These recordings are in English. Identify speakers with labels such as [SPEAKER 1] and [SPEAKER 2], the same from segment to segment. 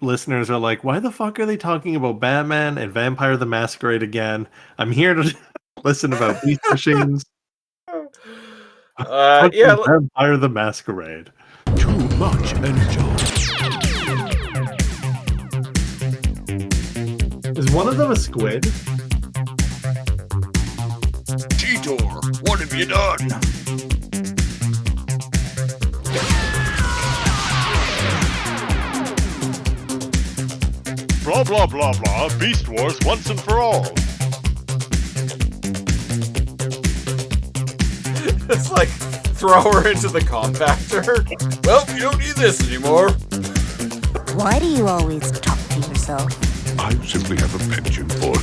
[SPEAKER 1] listeners are like, why the fuck are they talking about Batman and Vampire the Masquerade again? I'm here to listen about Beast Machines.
[SPEAKER 2] Yeah.
[SPEAKER 1] Vampire the Masquerade.
[SPEAKER 3] Too much energy.
[SPEAKER 1] Is one of them a squid?
[SPEAKER 3] Cheetor, what have you done?
[SPEAKER 4] Blah blah blah blah, Beast Wars once and for all.
[SPEAKER 2] It's like, throw her into the compactor. Well, you don't need this anymore.
[SPEAKER 5] Why do you always talk to yourself?
[SPEAKER 3] I simply have a penchant for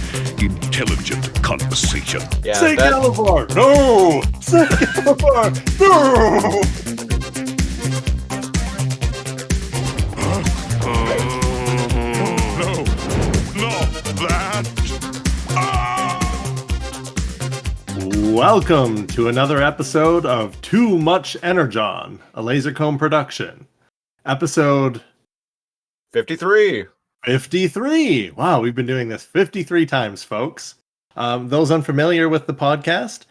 [SPEAKER 3] intelligent conversation.
[SPEAKER 2] Yeah,
[SPEAKER 1] Say Galavar! No! Say Galavar! No! Welcome to another episode of Too Much ENERGON, a Lasercomb production. Episode
[SPEAKER 2] 53.
[SPEAKER 1] 53. Wow, we've been doing this 53 times, folks. Those unfamiliar with the podcast,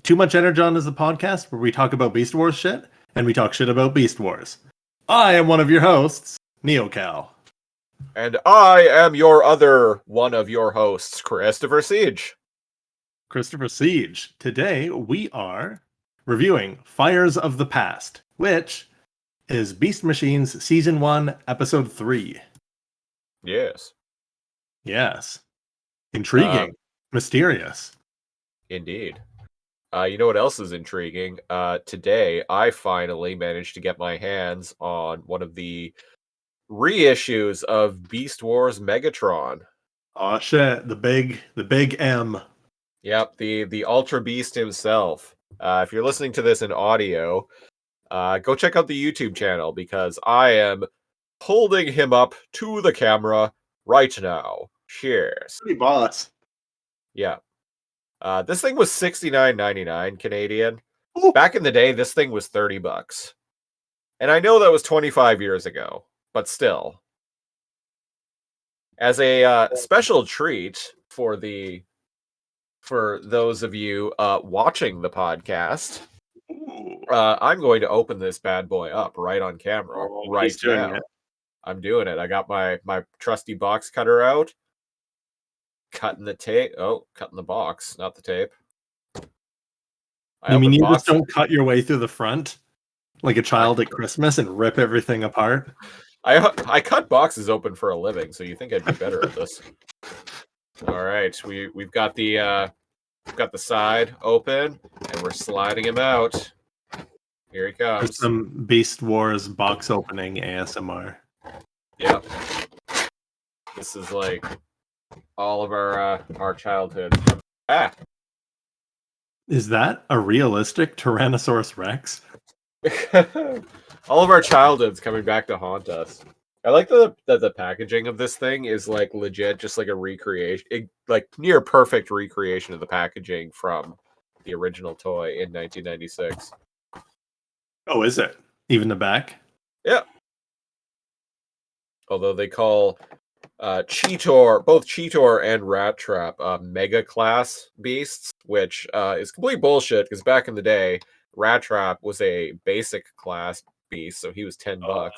[SPEAKER 1] Too Much ENERGON is the podcast where we talk about Beast Wars shit, and we talk shit about Beast Wars. I am one of your hosts, NeoCal.
[SPEAKER 2] And I am your other one of your hosts, Christopher Siege.
[SPEAKER 1] Christopher Siege. Today we are reviewing Fires of the Past, which is Beast Machines Season 1, Episode 3.
[SPEAKER 2] Yes.
[SPEAKER 1] Yes. Intriguing. Mysterious.
[SPEAKER 2] Indeed. You know what else is intriguing? Today, I finally managed to get my hands on one of the reissues of Beast Wars Megatron.
[SPEAKER 1] Oh shit, the big M.
[SPEAKER 2] Yep, the Ultra Beast himself. If you're listening to this in audio, go check out the YouTube channel because I am holding him up to the camera right now. Cheers.
[SPEAKER 1] Pretty boss.
[SPEAKER 2] Yeah. This thing was $69.99 Canadian.
[SPEAKER 1] Ooh.
[SPEAKER 2] Back in the day, this thing was $30. And I know that was 25 years ago, but still. As a special treat for those of you watching the podcast, I'm going to open this bad boy up right on camera right now. I'm doing it. I got my trusty box cutter out. Cutting the tape. Oh, cutting the box, not the tape.
[SPEAKER 1] You mean you just don't cut your way through the front like a child at Christmas and rip everything apart?
[SPEAKER 2] I cut boxes open for a living, so you think I'd be better at this. All right, we've got the side open and we're sliding him out. Here he comes.
[SPEAKER 1] There's some Beast Wars box opening ASMR.
[SPEAKER 2] Yep. This is like all of our childhood. Ah.
[SPEAKER 1] Is that a realistic Tyrannosaurus Rex?
[SPEAKER 2] All of our childhoods coming back to haunt us. I like that the packaging of this thing is like legit, just like a recreation, like near perfect recreation of the packaging from the original toy in 1996.
[SPEAKER 1] Oh, is it? Even the back?
[SPEAKER 2] Yeah. Although they call Cheetor, both Cheetor and Rat Trap, mega class beasts, which is complete bullshit because back in the day, Rat Trap was a basic class beast, so he was $10.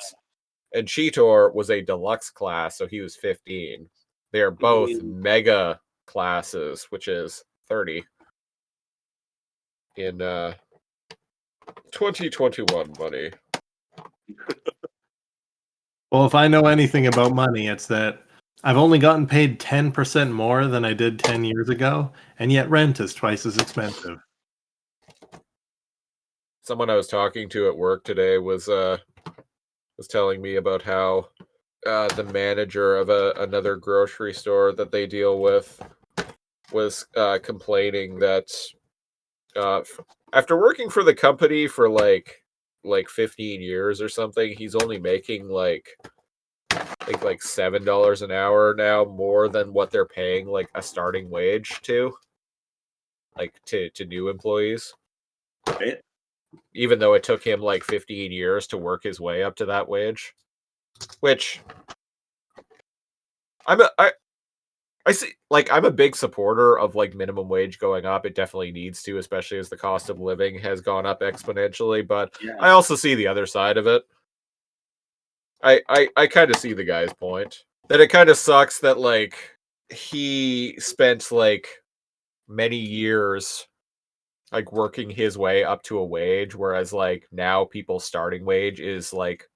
[SPEAKER 2] And Cheetor was a deluxe class, so he was 15. They are both mega classes, which is 30 in 2021 money.
[SPEAKER 1] Well, if I know anything about money, it's that I've only gotten paid 10% more than I did 10 years ago, and yet rent is twice as expensive.
[SPEAKER 2] Someone I was talking to at work today was telling me about how the manager of another grocery store that they deal with was complaining that after working for the company for like 15 years or something, he's only making like $7 an hour now, more than what they're paying like a starting wage to new employees.
[SPEAKER 1] Right.
[SPEAKER 2] Even though it took him like 15 years to work his way up to that wage, which I see. Like, I'm a big supporter of like minimum wage going up. It definitely needs to, especially as the cost of living has gone up exponentially. But I also see the other side of it. I kind of see the guy's point. That it kind of sucks that like he spent like many years like working his way up to a wage, whereas like now people's starting wage is like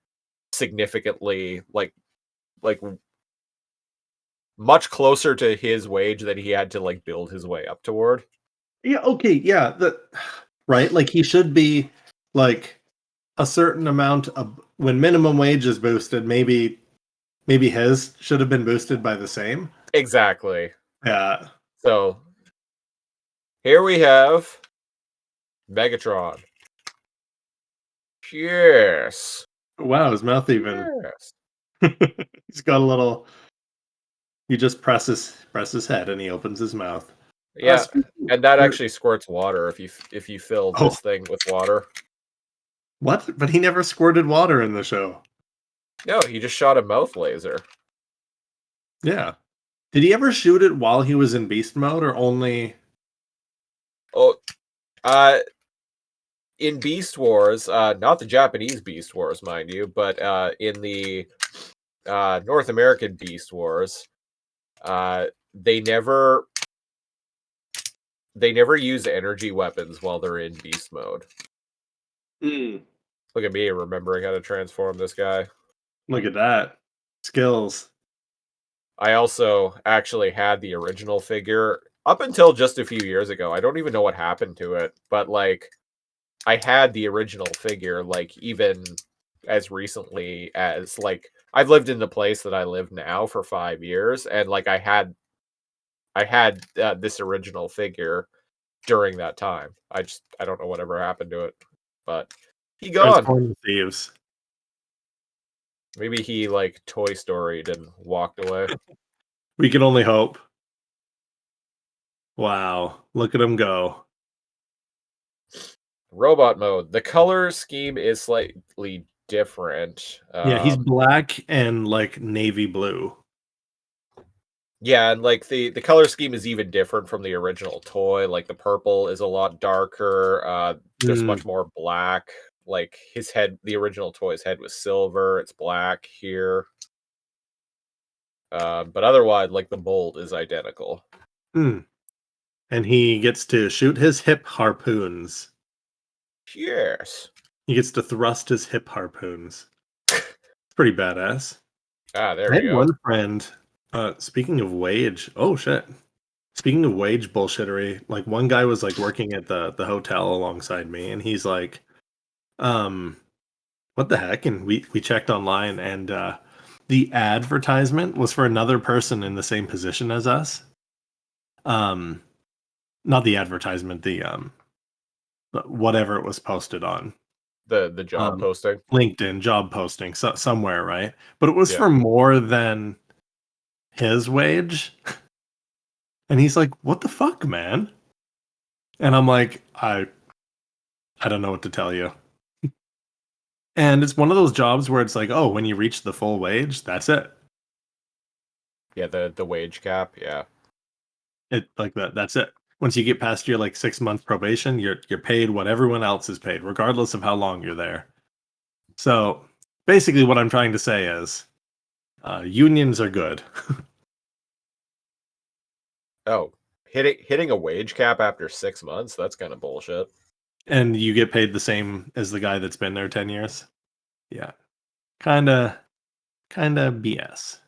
[SPEAKER 2] significantly like much closer to his wage that he had to like build his way up toward.
[SPEAKER 1] Yeah, okay, yeah, right. Like he should be like a certain amount of when minimum wage is boosted, maybe his should have been boosted by the same.
[SPEAKER 2] Exactly.
[SPEAKER 1] Yeah.
[SPEAKER 2] So here we have Megatron. Yes.
[SPEAKER 1] Wow, his mouth even
[SPEAKER 2] Yes.
[SPEAKER 1] he's got a little he just press his head and he opens his mouth.
[SPEAKER 2] Yeah,
[SPEAKER 1] Speaking
[SPEAKER 2] and that
[SPEAKER 1] of-
[SPEAKER 2] actually squirts water if you fill
[SPEAKER 1] Oh.
[SPEAKER 2] this thing with water.
[SPEAKER 1] What? But he never squirted water in the show.
[SPEAKER 2] No, he just shot a mouth laser.
[SPEAKER 1] Yeah. Did he ever shoot it while he was in beast mode or only
[SPEAKER 2] Oh, in Beast Wars, not the Japanese Beast Wars, mind you, but in the North American Beast Wars, they never use energy weapons while they're in beast mode. Look at me remembering how to transform this guy.
[SPEAKER 1] Look at that. Skills.
[SPEAKER 2] I also actually had the original figure up until just a few years ago. I don't even know what happened to it, but like I had the original figure like even as recently as like I've lived in the place that I live now for 5 years, and like I had this original figure during that time. I don't know whatever happened to it, but he gone.
[SPEAKER 1] Transform the thieves.
[SPEAKER 2] Maybe he like Toy Storied and walked away.
[SPEAKER 1] We can only hope. Wow. Look at him go.
[SPEAKER 2] Robot mode. The color scheme is slightly different.
[SPEAKER 1] Yeah, he's black and like navy blue.
[SPEAKER 2] Yeah, and like the color scheme is even different from the original toy. Like the purple is a lot darker. There's much more black. Like his head, the original toy's head was silver. It's black here. But otherwise, like the mold is identical.
[SPEAKER 1] And he gets to shoot his hip harpoons.
[SPEAKER 2] Yes.
[SPEAKER 1] He gets to thrust his hip harpoons. It's pretty badass.
[SPEAKER 2] Ah, there
[SPEAKER 1] I
[SPEAKER 2] you
[SPEAKER 1] had
[SPEAKER 2] go.
[SPEAKER 1] one friend. Speaking of wage, oh shit. Speaking of wage bullshittery, like one guy was like working at the hotel alongside me, and he's like, what the heck? And we checked online, and the advertisement was for another person in the same position as us. Not the advertisement, the whatever it was posted on.
[SPEAKER 2] The job posting.
[SPEAKER 1] LinkedIn job posting, so somewhere, right? But it was
[SPEAKER 2] Yeah.
[SPEAKER 1] for more than his wage. And he's like, "What the fuck, man?" And I'm like, I don't know what to tell you. And it's one of those jobs where it's like, oh, when you reach the full wage, that's it.
[SPEAKER 2] Yeah, the wage cap, yeah.
[SPEAKER 1] It like that's it. Once you get past your like 6-month probation, you're paid what everyone else is paid, regardless of how long you're there. So basically what I'm trying to say is unions are good.
[SPEAKER 2] Oh, hitting a wage cap after 6 months? That's kind of bullshit.
[SPEAKER 1] And you get paid the same as the guy that's been there 10 years. Yeah. Kinda BS.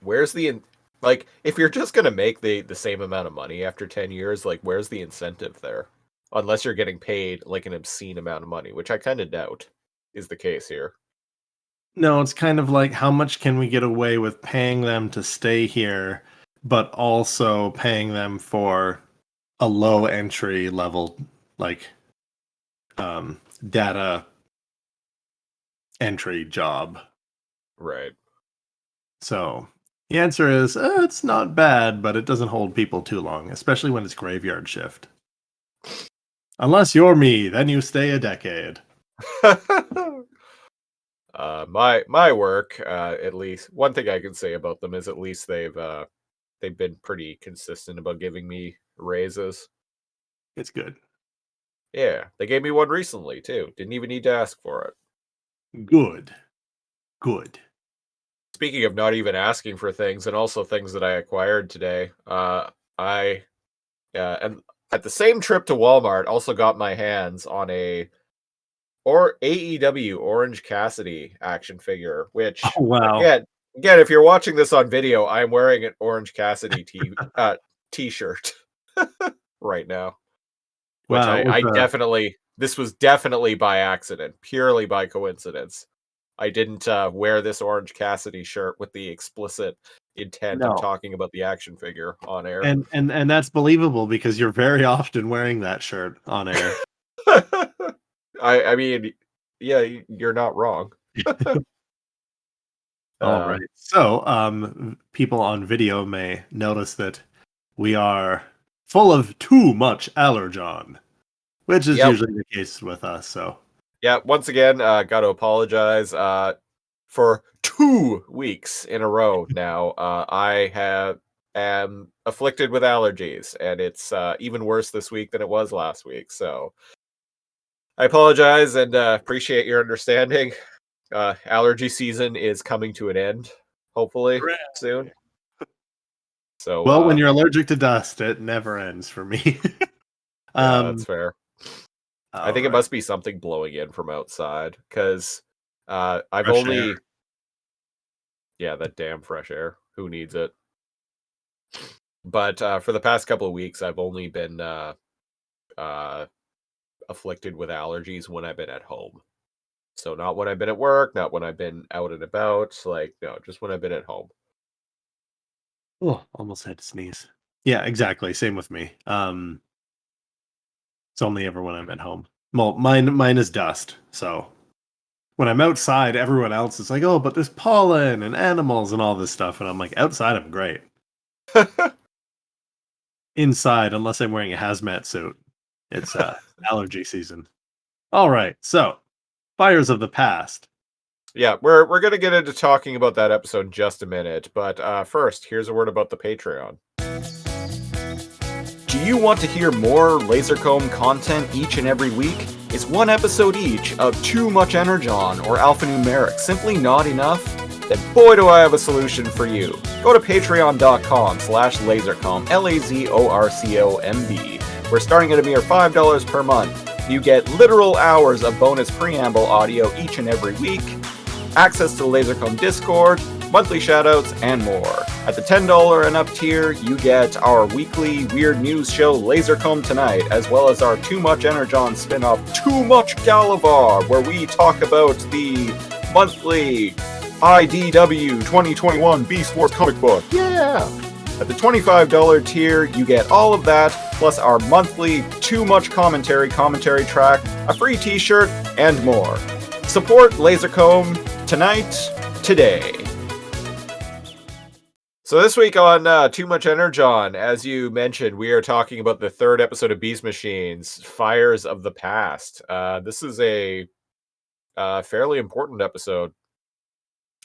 [SPEAKER 2] Where's the like if you're just gonna make the same amount of money after 10 years, like where's the incentive there? Unless you're getting paid like an obscene amount of money, which I kind of doubt is the case here.
[SPEAKER 1] No, it's kind of like how much can we get away with paying them to stay here, but also paying them for a low entry level like data entry job.
[SPEAKER 2] Right.
[SPEAKER 1] So the answer is it's not bad, but it doesn't hold people too long, especially when it's graveyard shift. Unless you're me, then you stay a decade.
[SPEAKER 2] My work, at least one thing I can say about them is at least they've been pretty consistent about giving me raises.
[SPEAKER 1] It's good.
[SPEAKER 2] Yeah, they gave me one recently too. Didn't even need to ask for it.
[SPEAKER 1] Good. Good.
[SPEAKER 2] Speaking of not even asking for things, and also things that I acquired today, I and at the same trip to Walmart also got my hands on a AEW Orange Cassidy action figure, which
[SPEAKER 1] Oh, wow.
[SPEAKER 2] again, if you're watching this on video, I'm wearing an Orange Cassidy t-shirt right now. Which
[SPEAKER 1] Wow.
[SPEAKER 2] I definitely, this was definitely by accident, purely by coincidence. I didn't wear this Orange Cassidy shirt with the explicit intent
[SPEAKER 1] No.
[SPEAKER 2] of talking about the action figure on air.
[SPEAKER 1] And that's believable because you're very often wearing that shirt on air.
[SPEAKER 2] I mean, yeah, you're not wrong.
[SPEAKER 1] All right. So, people on video may notice that we are full of too much allergon, which is
[SPEAKER 2] Yep.
[SPEAKER 1] usually the case with us. So,
[SPEAKER 2] Yeah, once again, got to apologize. For 2 weeks in a row now, I am afflicted with allergies, and it's even worse this week than it was last week. So I apologize and appreciate your understanding. Allergy season is coming to an end, hopefully soon. So
[SPEAKER 1] well, when you're allergic to dust, it never ends for me.
[SPEAKER 2] yeah, that's fair. I think it
[SPEAKER 1] right.
[SPEAKER 2] must be something blowing in from outside because I've
[SPEAKER 1] Fresh
[SPEAKER 2] only
[SPEAKER 1] air.
[SPEAKER 2] yeah, that damn fresh air. Who needs it? But for the past couple of weeks, I've only been afflicted with allergies when I've been at home. So not when I've been at work, not when I've been out and about. Like, no, just when I've been at home.
[SPEAKER 1] Oh, almost had to sneeze. Yeah, exactly. Same with me. It's only ever when I'm at home. Well, mine is dust. So when I'm outside, everyone else is like, "Oh, but there's pollen and animals and all this stuff," and I'm like, "Outside, I'm great. Inside, unless I'm wearing a hazmat suit, it's allergy season." All right, so fires of the past.
[SPEAKER 2] Yeah, we're gonna get into talking about that episode in just a minute, but first, here's a word about the Patreon. Do you want to hear more Lasercomb content each and every week? Is one episode each of Too Much Energon or Alphanumeric simply not enough? Then boy do I have a solution for you. Go to patreon.com/lasercomb, LAZORCOMB. We're starting at a mere $5 per month. You get literal hours of bonus preamble audio each and every week, access to the Lasercomb Discord, monthly shoutouts, and more. At the $10 and up tier, you get our weekly weird news show Lasercomb Tonight, as well as our Too Much Energon spin-off Too Much Galavar, where we talk about the monthly IDW 2021 Beast Wars comic book. Yeah! At the $25 tier, you get all of that, plus our monthly Too Much commentary track, a free t-shirt, and more. Support Lasercomb Tonight, today. So this week on Too Much Energon, as you mentioned, we are talking about the third episode of Beast Machines, Fires of the Past. This is a fairly important episode.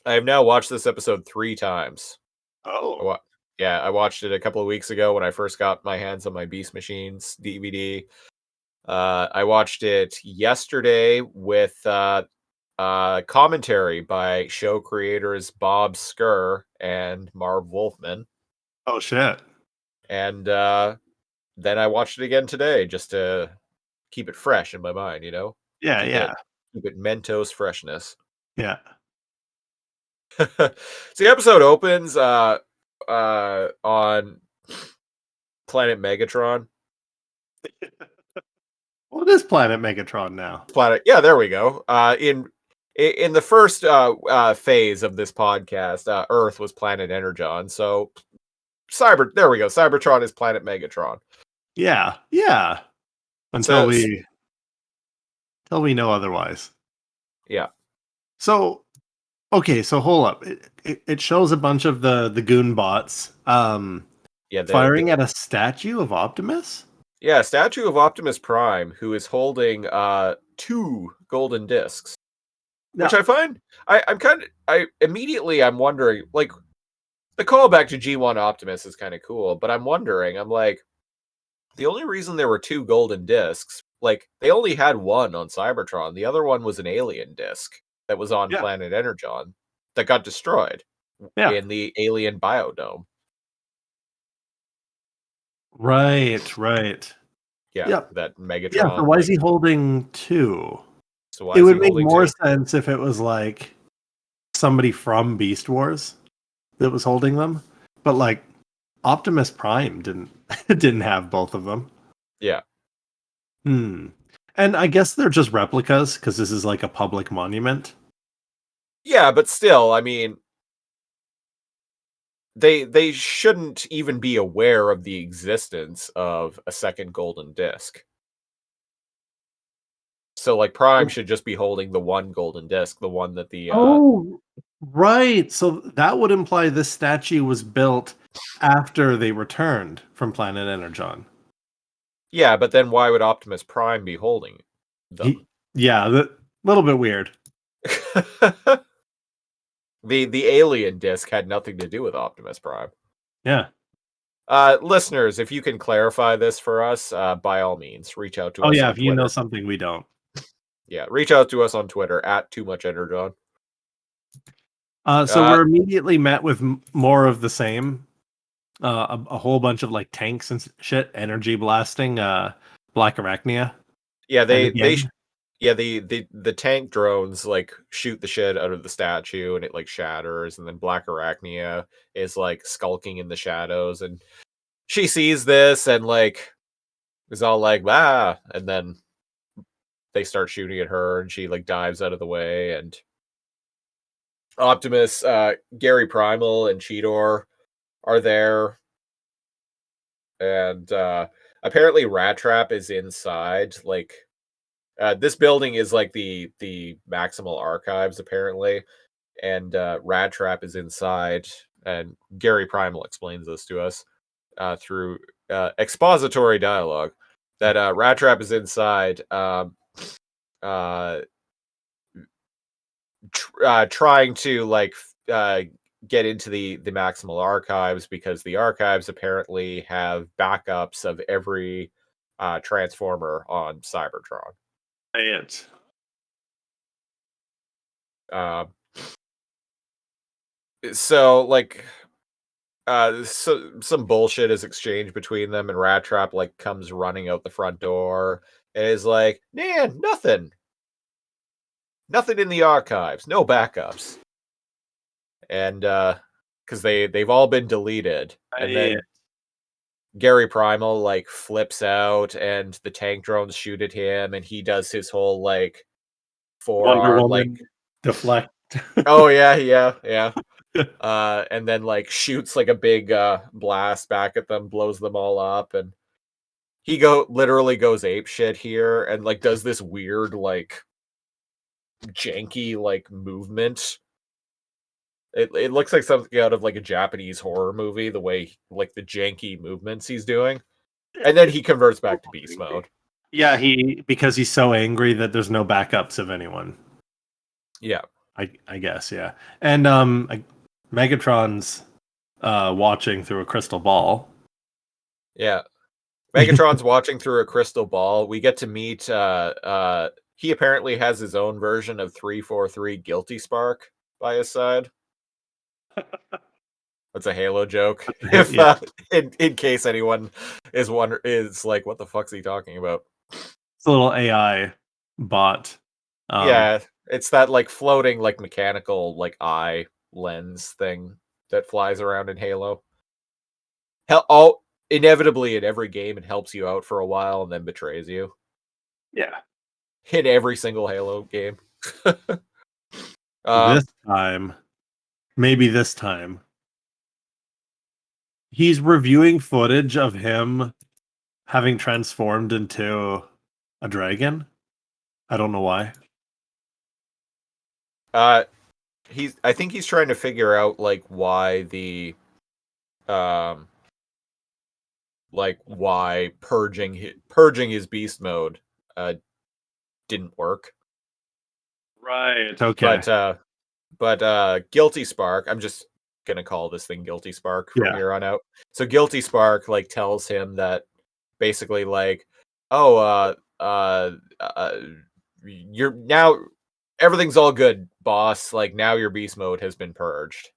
[SPEAKER 2] I have now watched this episode 3 times.
[SPEAKER 1] Oh,
[SPEAKER 2] Yeah, I watched it a couple of weeks ago when I first got my hands on my Beast Machines DVD. I watched it yesterday with commentary by show creators Bob Skur and Marv Wolfman.
[SPEAKER 1] oh shit!
[SPEAKER 2] And then I watched it again today just to keep it fresh in my mind, you know?
[SPEAKER 1] Yeah,
[SPEAKER 2] Keep it Mentos freshness.
[SPEAKER 1] yeah.
[SPEAKER 2] So the episode opens on Planet Megatron.
[SPEAKER 1] What is Planet Megatron now?
[SPEAKER 2] Yeah, there we go. In the first phase of this podcast, Earth was Planet Energon. So there we go. Cybertron is Planet Megatron.
[SPEAKER 1] Yeah. Until we know otherwise.
[SPEAKER 2] Yeah.
[SPEAKER 1] So, okay, so hold up. It shows a bunch of the goon bots firing at a statue of Optimus?
[SPEAKER 2] Yeah, statue of Optimus Prime, who is holding 2 golden discs. which I find I'm wondering, like, the callback to G1 Optimus is kind of cool, but I'm wondering, I'm like, the only reason there were 2 golden discs, like, they only had one on Cybertron. The other one was an alien disc that was on
[SPEAKER 1] Yeah.
[SPEAKER 2] planet Energon that got destroyed in the alien biodome.
[SPEAKER 1] Right.
[SPEAKER 2] Yeah, that Megatron.
[SPEAKER 1] Yeah, so why is he holding 2?
[SPEAKER 2] So why
[SPEAKER 1] It
[SPEAKER 2] is
[SPEAKER 1] would
[SPEAKER 2] he
[SPEAKER 1] make
[SPEAKER 2] holding
[SPEAKER 1] more
[SPEAKER 2] 2?
[SPEAKER 1] sense if it was like somebody from Beast Wars that was holding them, but like Optimus Prime didn't have both of them.
[SPEAKER 2] Yeah.
[SPEAKER 1] And I guess they're just replicas because this is like a public monument.
[SPEAKER 2] Yeah, but still, I mean, they shouldn't even be aware of the existence of a second golden disc. So, like, Prime should just be holding the one golden disc, the one that the
[SPEAKER 1] Oh, right. So that would imply this statue was built after they returned from planet Energon.
[SPEAKER 2] yeah, but then why would Optimus Prime be holding them?
[SPEAKER 1] A little bit weird.
[SPEAKER 2] The alien disc had nothing to do with Optimus Prime.
[SPEAKER 1] Yeah.
[SPEAKER 2] Listeners, if you can clarify this for us, by all means, reach out to us on
[SPEAKER 1] If
[SPEAKER 2] Twitter.
[SPEAKER 1] you know something we don't.
[SPEAKER 2] Yeah, reach out to us on Twitter at Too Much Energon.
[SPEAKER 1] So we're immediately met with more of the same. A whole bunch of like tanks and shit, energy blasting Blackarachnia.
[SPEAKER 2] Yeah, the tank drones like shoot the shit out of the statue and it like shatters, and then Blackarachnia is like skulking in the shadows, and she sees this and like is all like and then they start shooting at her and she like dives out of the way, and Optimus, Gary Primal and Cheetor are there, and apparently Rat Trap is inside. Like, this building is like the Maximal Archives apparently, and Rat Trap is inside, and Gary Primal explains this to us through expository dialogue that Rat Trap is inside, trying to like get into the Maximal Archives, because the archives apparently have backups of every Transformer on Cybertron. So like so some bullshit is exchanged between them, and Rat Trap like comes running out the front door and is like, man, nothing in the archives, no backups. And because they've all been deleted. And then Gary Primal like flips out and the tank drones shoot at him, and he does his whole like forearm like
[SPEAKER 1] deflect.
[SPEAKER 2] Oh yeah. And then like shoots like a big blast back at them, blows them all up, and he literally goes ape shit here and like does this weird like janky like movement. It looks like something out of like a Japanese horror movie, the way like the janky movements he's doing. And then he converts back to beast mode.
[SPEAKER 1] Yeah, because he's so angry that there's no backups of anyone.
[SPEAKER 2] Yeah.
[SPEAKER 1] I guess, yeah. And Megatron's watching through a crystal ball.
[SPEAKER 2] Yeah. Megatron's watching through a crystal ball. We get to meet he apparently has his own version of 343 Guilty Spark by his side. That's a Halo joke. If in case anyone is like, what the fuck's he talking about?
[SPEAKER 1] It's a little AI bot.
[SPEAKER 2] Yeah, it's that like floating like mechanical like eye lens thing that flies around in Halo. Inevitably in every game it helps you out for a while and then betrays you.
[SPEAKER 1] Yeah.
[SPEAKER 2] In every single Halo game.
[SPEAKER 1] Maybe this time. He's reviewing footage of him having transformed into a dragon. I don't know why.
[SPEAKER 2] I think he's trying to figure out like why the like why purging his beast mode didn't work.
[SPEAKER 1] Right. Okay.
[SPEAKER 2] But Guilty Spark, I'm just gonna call this thing Guilty Spark from
[SPEAKER 1] Yeah.
[SPEAKER 2] here on out. So Guilty Spark like tells him that basically like, oh, you're now everything's all good, boss. Like now your beast mode has been purged,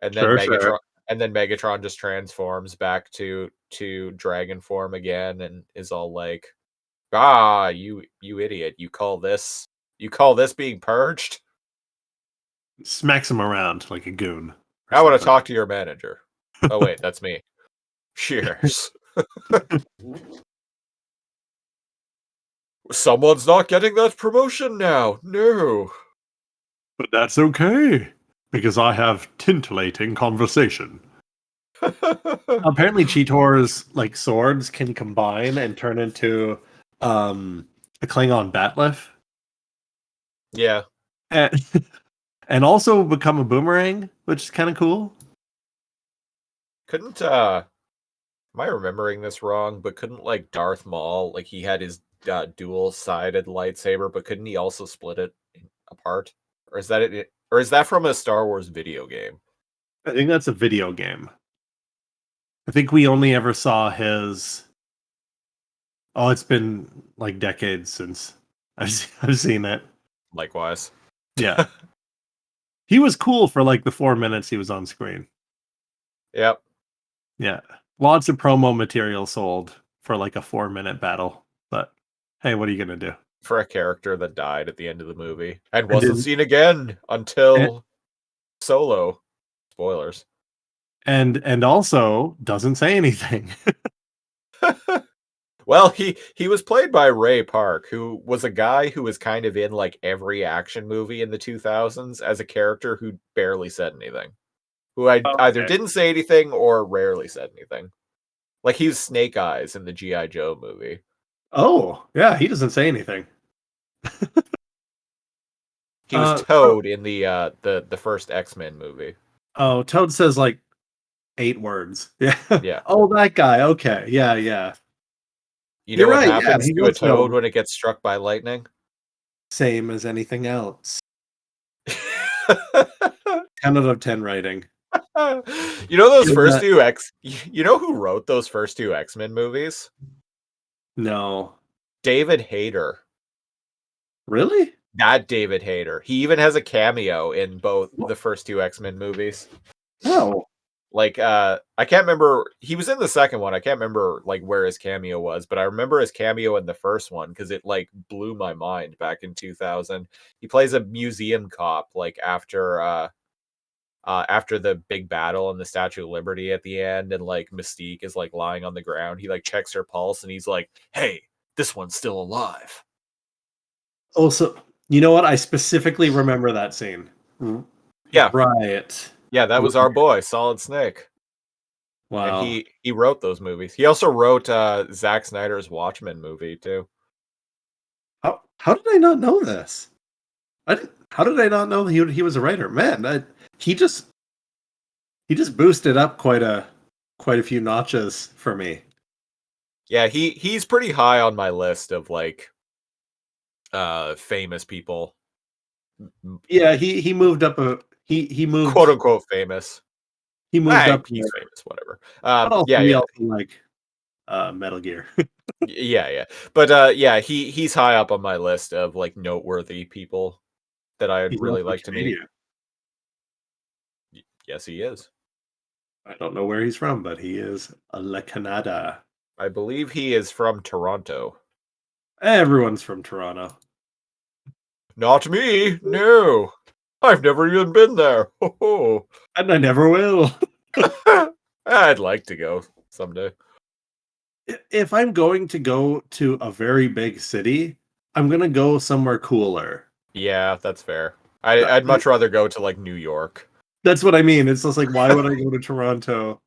[SPEAKER 2] and then
[SPEAKER 1] Sure.
[SPEAKER 2] Megatron just transforms back to dragon form again, and is all like, ah, you idiot, you call this being purged?
[SPEAKER 1] Smacks him around like a goon.
[SPEAKER 2] I want to talk to your manager. Oh wait, that's me. Cheers. Someone's not getting that promotion now. No.
[SPEAKER 1] But that's okay, because I have tintillating conversation. Apparently, Cheetor's like swords can combine and turn into a Klingon batleth,
[SPEAKER 2] Yeah.
[SPEAKER 1] and, and also become a boomerang, which is kind of cool.
[SPEAKER 2] Couldn't am I remembering this wrong? But couldn't like Darth Maul, like he had his dual-sided lightsaber, but couldn't he also split it apart? Or is that it? Or is that from a Star Wars video game?
[SPEAKER 1] I think that's a video game. I think we only ever saw his. Oh, it's been like decades since I've seen it.
[SPEAKER 2] Likewise.
[SPEAKER 1] Yeah, he was cool for like the 4 minutes he was on screen.
[SPEAKER 2] Yep.
[SPEAKER 1] Yeah, lots of promo material sold for like a 4-minute battle. But hey, what are you gonna do?
[SPEAKER 2] For a character that died at the end of the movie and
[SPEAKER 1] And
[SPEAKER 2] wasn't
[SPEAKER 1] didn't-
[SPEAKER 2] seen again until Solo. Spoilers.
[SPEAKER 1] And also doesn't say anything.
[SPEAKER 2] Well, he was played by Ray Park, who was a guy who was kind of in like every action movie in the 2000s as a character who barely said anything. Who either didn't say anything or rarely said anything. Like he's Snake Eyes in the G.I. Joe movie.
[SPEAKER 1] Oh, yeah, he doesn't say anything.
[SPEAKER 2] He was Toad in the first X-Men movie.
[SPEAKER 1] Oh, Toad says like 8 words. Yeah.
[SPEAKER 2] Yeah.
[SPEAKER 1] Oh, that guy. Okay. Yeah, yeah.
[SPEAKER 2] You know
[SPEAKER 1] You're
[SPEAKER 2] what
[SPEAKER 1] right, yeah,
[SPEAKER 2] happens
[SPEAKER 1] he
[SPEAKER 2] to a
[SPEAKER 1] does know.
[SPEAKER 2] Toad when it gets struck by lightning?
[SPEAKER 1] Same as anything else. 10 out of 10 writing.
[SPEAKER 2] You know those
[SPEAKER 1] Is
[SPEAKER 2] first
[SPEAKER 1] that-
[SPEAKER 2] two X. You know who wrote those first two X-Men movies?
[SPEAKER 1] No.
[SPEAKER 2] David Hayter.
[SPEAKER 1] Really?
[SPEAKER 2] That David Hayter. He even has a cameo in both the first two X-Men movies.
[SPEAKER 1] No.
[SPEAKER 2] Like, I can't remember. He was in the second one. I can't remember like where his cameo was, but I remember his cameo in the first one because it like blew my mind back in 2000. He plays a museum cop like after the big battle in the Statue of Liberty at the end, and like Mystique is like lying on the ground. He like checks her pulse and he's like, "Hey, this one's still alive."
[SPEAKER 1] Also, you know what? I specifically remember that scene.
[SPEAKER 2] Yeah.
[SPEAKER 1] Right.
[SPEAKER 2] Yeah, that was our boy, Solid Snake.
[SPEAKER 1] Wow.
[SPEAKER 2] And he wrote those movies. He also wrote Zack Snyder's Watchmen movie too.
[SPEAKER 1] How did I not know this? How did I not know he was a writer? Man, he just boosted up quite a few notches for me.
[SPEAKER 2] Yeah, he's pretty high on my list of like famous people.
[SPEAKER 1] Yeah, he moved up he moved
[SPEAKER 2] Quote unquote famous.
[SPEAKER 1] He moved up.
[SPEAKER 2] He's famous, whatever.
[SPEAKER 1] He also like Metal Gear.
[SPEAKER 2] yeah. But yeah, he's high up on my list of like noteworthy people that I'd really like to meet. Yes, he is.
[SPEAKER 1] I don't know where he's from, but he is a Canada.
[SPEAKER 2] I believe he is from Toronto.
[SPEAKER 1] Everyone's from Toronto.
[SPEAKER 2] Not me. No. I've never even been there.
[SPEAKER 1] And I never will.
[SPEAKER 2] I'd like to go someday.
[SPEAKER 1] If I'm going to go to a very big city, I'm going to go somewhere cooler.
[SPEAKER 2] Yeah, that's fair. I'd much rather go to like New York.
[SPEAKER 1] That's what I mean. It's just like, why would I go to Toronto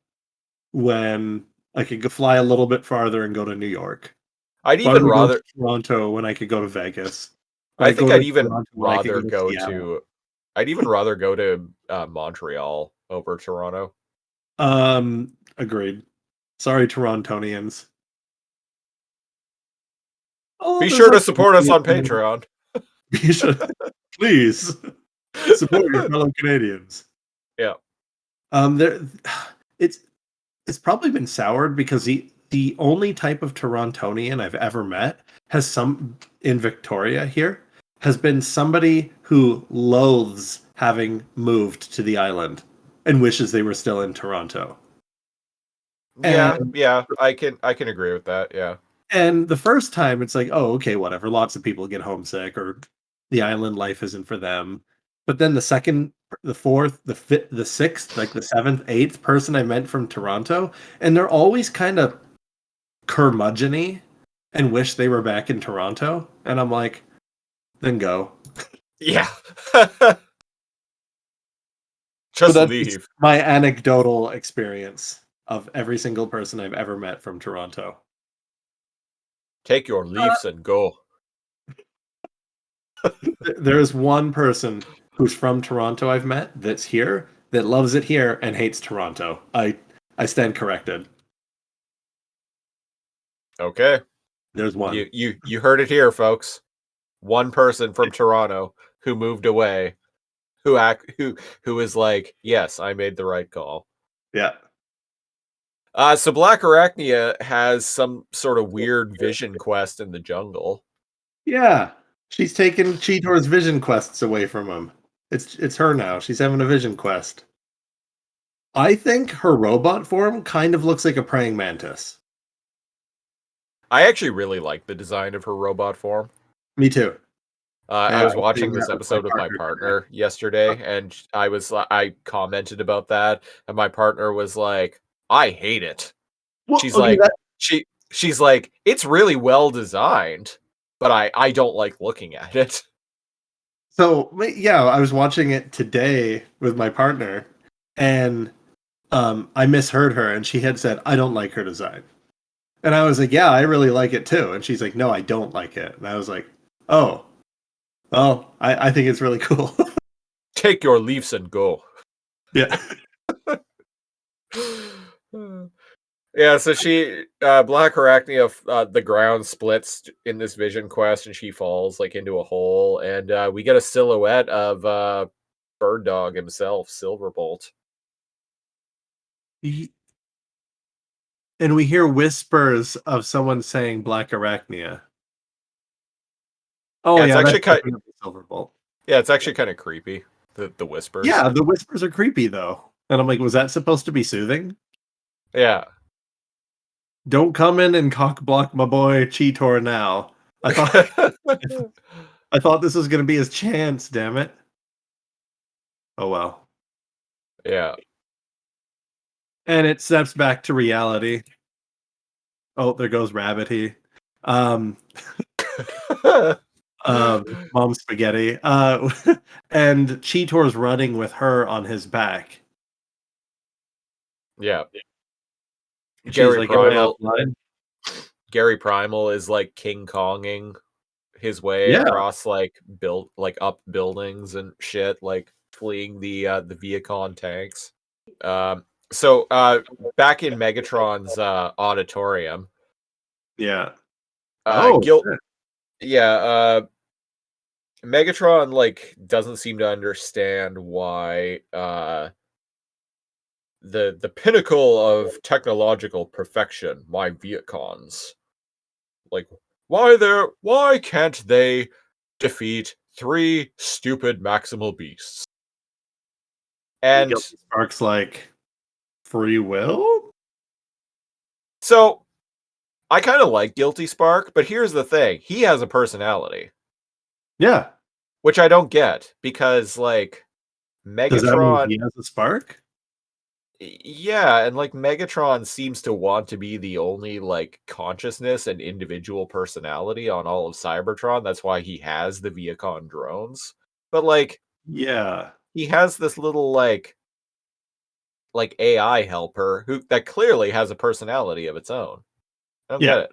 [SPEAKER 1] when I could go fly a little bit farther and go to New York?
[SPEAKER 2] I'd even rather
[SPEAKER 1] go to Toronto when I could go to Vegas.
[SPEAKER 2] I think I'd even rather go to I'd even rather go to Montreal over Toronto.
[SPEAKER 1] Agreed. Sorry, Torontonians.
[SPEAKER 2] Be sure to support us on Patreon.
[SPEAKER 1] You should please support your fellow Canadians.
[SPEAKER 2] Yeah.
[SPEAKER 1] There, it's it's probably been soured because the only type of Torontonian I've ever met has some in Victoria here has been somebody who loathes having moved to the island and wishes they were still in Toronto.
[SPEAKER 2] Yeah,
[SPEAKER 1] And
[SPEAKER 2] yeah, I can agree with that. Yeah.
[SPEAKER 1] and the first time it's like, oh, okay, whatever. Lots of people get homesick or the island life isn't for them. But then the second, the fourth, the fifth, the sixth, like the seventh, eighth person I met from Toronto, and they're always kind of curmudgeon-y and wish they were back in Toronto. And I'm like, then go.
[SPEAKER 2] Yeah.
[SPEAKER 1] So
[SPEAKER 2] Just
[SPEAKER 1] that's
[SPEAKER 2] leave.
[SPEAKER 1] my anecdotal experience of every single person I've ever met from Toronto.
[SPEAKER 2] Take your leaves and go.
[SPEAKER 1] There is one person who's from Toronto I've met that's here that loves it here and hates Toronto. I stand corrected.
[SPEAKER 2] Okay.
[SPEAKER 1] There's one.
[SPEAKER 2] You heard it here, folks. One person from Toronto who moved away, who is like, yes, I made the right call.
[SPEAKER 1] Yeah.
[SPEAKER 2] So Blackarachnia has some sort of weird vision quest in the jungle.
[SPEAKER 1] Yeah. She's taken Cheetor's vision quests away from him. It's her now. She's having a vision quest. I think her robot form kind of looks like a praying mantis.
[SPEAKER 2] I actually really like the design of her robot form.
[SPEAKER 1] Me too.
[SPEAKER 2] I was watching
[SPEAKER 1] seeing
[SPEAKER 2] this
[SPEAKER 1] that
[SPEAKER 2] episode with my partner yesterday, and I commented about that, and my partner was like, "I hate it."
[SPEAKER 1] Well,
[SPEAKER 2] She's
[SPEAKER 1] okay,
[SPEAKER 2] like, she's like, "It's really well designed, but I don't like looking at it."
[SPEAKER 1] So yeah, I was watching it today with my partner, and I misheard her, and she had said, "I don't like her design," and I was like, "Yeah, I really like it too," and she's like, "No, I don't like it," and I was like, "Oh, well, I think it's really cool."
[SPEAKER 2] Take your leaves and go.
[SPEAKER 1] Yeah.
[SPEAKER 2] Yeah, so Blackarachnia, the ground splits in this vision quest, and she falls like into a hole, and we get a silhouette of Bird Dog himself, Silverbolt.
[SPEAKER 1] And we hear whispers of someone saying Blackarachnia. Oh
[SPEAKER 2] Yeah, it's
[SPEAKER 1] yeah,
[SPEAKER 2] actually
[SPEAKER 1] that's
[SPEAKER 2] kind.
[SPEAKER 1] definitely Silverbolt.
[SPEAKER 2] Yeah, it's actually kind of creepy. The whispers.
[SPEAKER 1] Yeah, the whispers are creepy though, and I'm like, was that supposed to be soothing?
[SPEAKER 2] Yeah.
[SPEAKER 1] Don't come in and cock block my boy Cheetor now. I thought this was gonna be his chance. Damn it. Oh well.
[SPEAKER 2] Yeah.
[SPEAKER 1] And it steps back to reality. Oh, there goes Rabbity. Mom Spaghetti. And Cheetor's running with her on his back.
[SPEAKER 2] Yeah.
[SPEAKER 1] She's
[SPEAKER 2] Gary
[SPEAKER 1] like, "Am I
[SPEAKER 2] Primal.
[SPEAKER 1] offline?"
[SPEAKER 2] Gary Primal is like King Konging his way
[SPEAKER 1] Yeah.
[SPEAKER 2] across like up buildings and shit, like fleeing the Vehicon tanks. So back in Megatron's auditorium.
[SPEAKER 1] Yeah.
[SPEAKER 2] Guilt.
[SPEAKER 1] Shit.
[SPEAKER 2] Yeah. Megatron like doesn't seem to understand why the pinnacle of technological perfection, my Vehicons. Like, why can't they defeat 3 stupid maximal beasts? And
[SPEAKER 1] Guilty Spark's like, free will?
[SPEAKER 2] so I kind of like Guilty Spark, but here's the thing. He has a personality,
[SPEAKER 1] Yeah.
[SPEAKER 2] which I don't get because like
[SPEAKER 1] Does that mean
[SPEAKER 2] Megatron,
[SPEAKER 1] he has a spark?
[SPEAKER 2] yeah, and like Megatron seems to want to be the only like consciousness and individual personality on all of Cybertron. That's why he has the Vehicon drones. But like
[SPEAKER 1] Yeah.
[SPEAKER 2] he has this little like AI helper that clearly has a personality of its own. I don't
[SPEAKER 1] Yeah.
[SPEAKER 2] get it.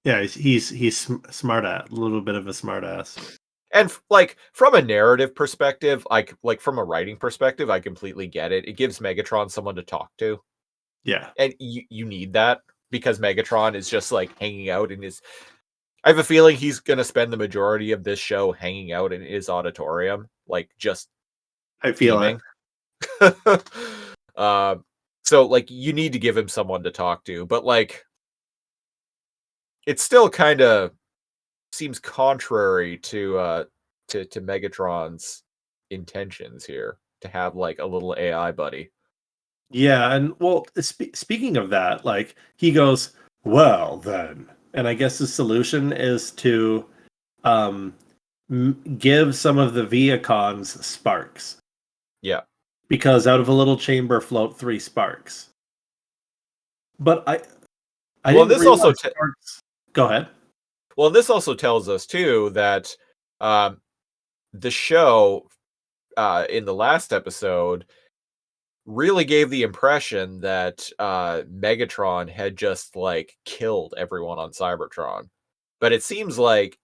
[SPEAKER 1] Yeah, he's smart at a little bit of a smart ass.
[SPEAKER 2] And like from a narrative perspective, like from a writing perspective, I completely get it. It gives Megatron someone to talk to.
[SPEAKER 1] Yeah.
[SPEAKER 2] And you need that because Megatron is just like hanging out in his I have a feeling he's going to spend the majority of this show hanging out in his auditorium, like just
[SPEAKER 1] I feel it.
[SPEAKER 2] scheming. So like you need to give him someone to talk to, but like it still kind of seems contrary to Megatron's intentions here to have like a little AI buddy.
[SPEAKER 1] Yeah, and well, speaking of that, like he goes, well then, and I guess the solution is to um give some of the Vehicons sparks
[SPEAKER 2] Yeah.
[SPEAKER 1] because out of a little chamber float 3 sparks. But I
[SPEAKER 2] Well,
[SPEAKER 1] didn't
[SPEAKER 2] this also
[SPEAKER 1] realize sparks. Go ahead.
[SPEAKER 2] well, this also tells us too that the show in the last episode really gave the impression that Megatron had just like killed everyone on Cybertron. But it seems like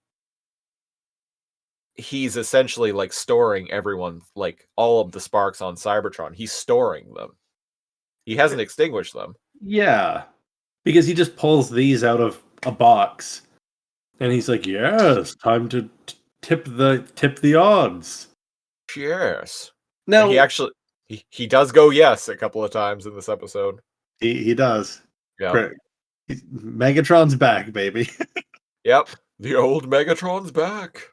[SPEAKER 2] he's essentially like storing everyone, like all of the sparks on Cybertron. He's storing them. He hasn't extinguished them.
[SPEAKER 1] Yeah, because he just pulls these out of a box, and he's like, "Yes, time to tip the odds."
[SPEAKER 2] Cheers.
[SPEAKER 1] Now
[SPEAKER 2] And he actually he does go yes a couple of times in this episode.
[SPEAKER 1] he does.
[SPEAKER 2] Yeah.
[SPEAKER 1] Correct. Megatron's back, baby.
[SPEAKER 2] Yep. The old Megatron's back.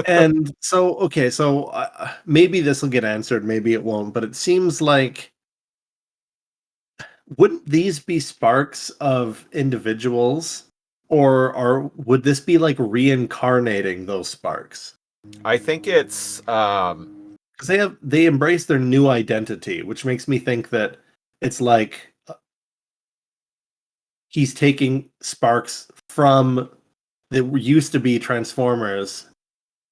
[SPEAKER 1] And so, okay, so maybe this will get answered, maybe it won't, but it seems like wouldn't these be sparks of individuals, or would this be like reincarnating those sparks?
[SPEAKER 2] I think it's
[SPEAKER 1] Because they embrace their new identity, which makes me think that it's like he's taking sparks from that used to be Transformers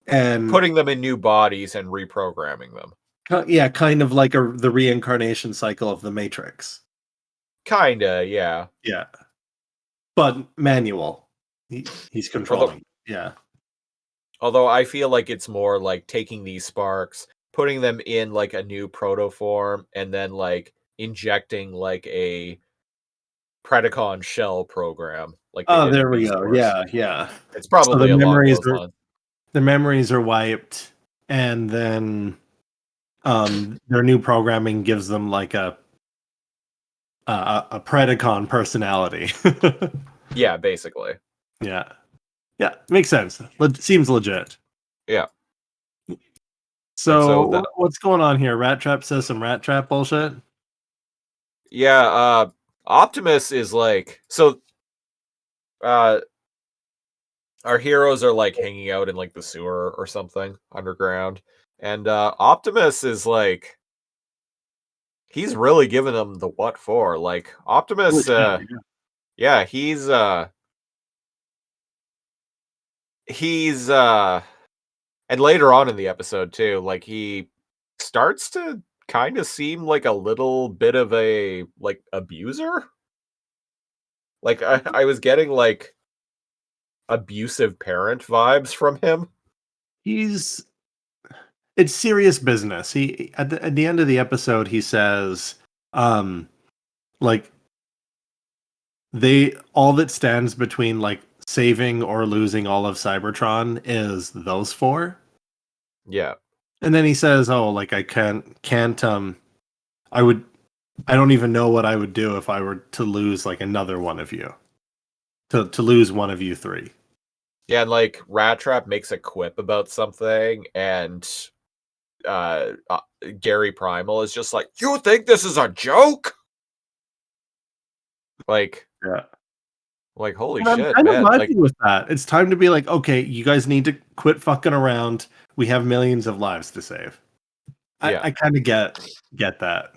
[SPEAKER 1] and
[SPEAKER 2] putting them in new bodies and reprogramming them.
[SPEAKER 1] yeah, kind of like the reincarnation cycle of the Matrix.
[SPEAKER 2] Kinda, yeah.
[SPEAKER 1] Yeah, but manual. He's controlling. Yeah.
[SPEAKER 2] Although I feel like it's more like taking these sparks, putting them in like a new protoform, and then like injecting like a Predacon shell program. Like they
[SPEAKER 1] Oh,
[SPEAKER 2] did in
[SPEAKER 1] there we
[SPEAKER 2] Beast
[SPEAKER 1] go.
[SPEAKER 2] Wars.
[SPEAKER 1] Yeah, yeah.
[SPEAKER 2] It's probably
[SPEAKER 1] the
[SPEAKER 2] along
[SPEAKER 1] memories
[SPEAKER 2] those
[SPEAKER 1] are
[SPEAKER 2] lines.
[SPEAKER 1] the memories are wiped, and then their new programming gives them like a Predacon personality.
[SPEAKER 2] Yeah, basically.
[SPEAKER 1] Yeah. Yeah, makes sense. Seems legit.
[SPEAKER 2] Yeah.
[SPEAKER 1] So what's going on here? Rat Trap says some Rat Trap bullshit.
[SPEAKER 2] Yeah, Optimus is like our heroes are like hanging out in like the sewer or something underground. And Optimus is like he's really giving them the what for. Like Optimus yeah, he's and later on in the episode too, like he starts to kind of seem like a little bit of a like abuser. Like I was getting like abusive parent vibes from him.
[SPEAKER 1] It's serious business. He at the end of the episode he says like all that stands between like saving or losing all of Cybertron is those 4.
[SPEAKER 2] Yeah.
[SPEAKER 1] And then he says, "Oh, like I can't I don't even know what I would do if I were to lose like another one of you. To lose one of you 3."
[SPEAKER 2] Yeah, and like Rat Trap makes a quip about something, and Gary Primal is just like, "You think this is a joke?" Like,
[SPEAKER 1] Yeah.
[SPEAKER 2] like holy
[SPEAKER 1] I'm
[SPEAKER 2] shit,
[SPEAKER 1] kind of
[SPEAKER 2] man!
[SPEAKER 1] vibing
[SPEAKER 2] Like,
[SPEAKER 1] with that. It's time to be like, okay, you guys need to quit fucking around. We have millions of lives to save.
[SPEAKER 2] Yeah.
[SPEAKER 1] I kind of get that.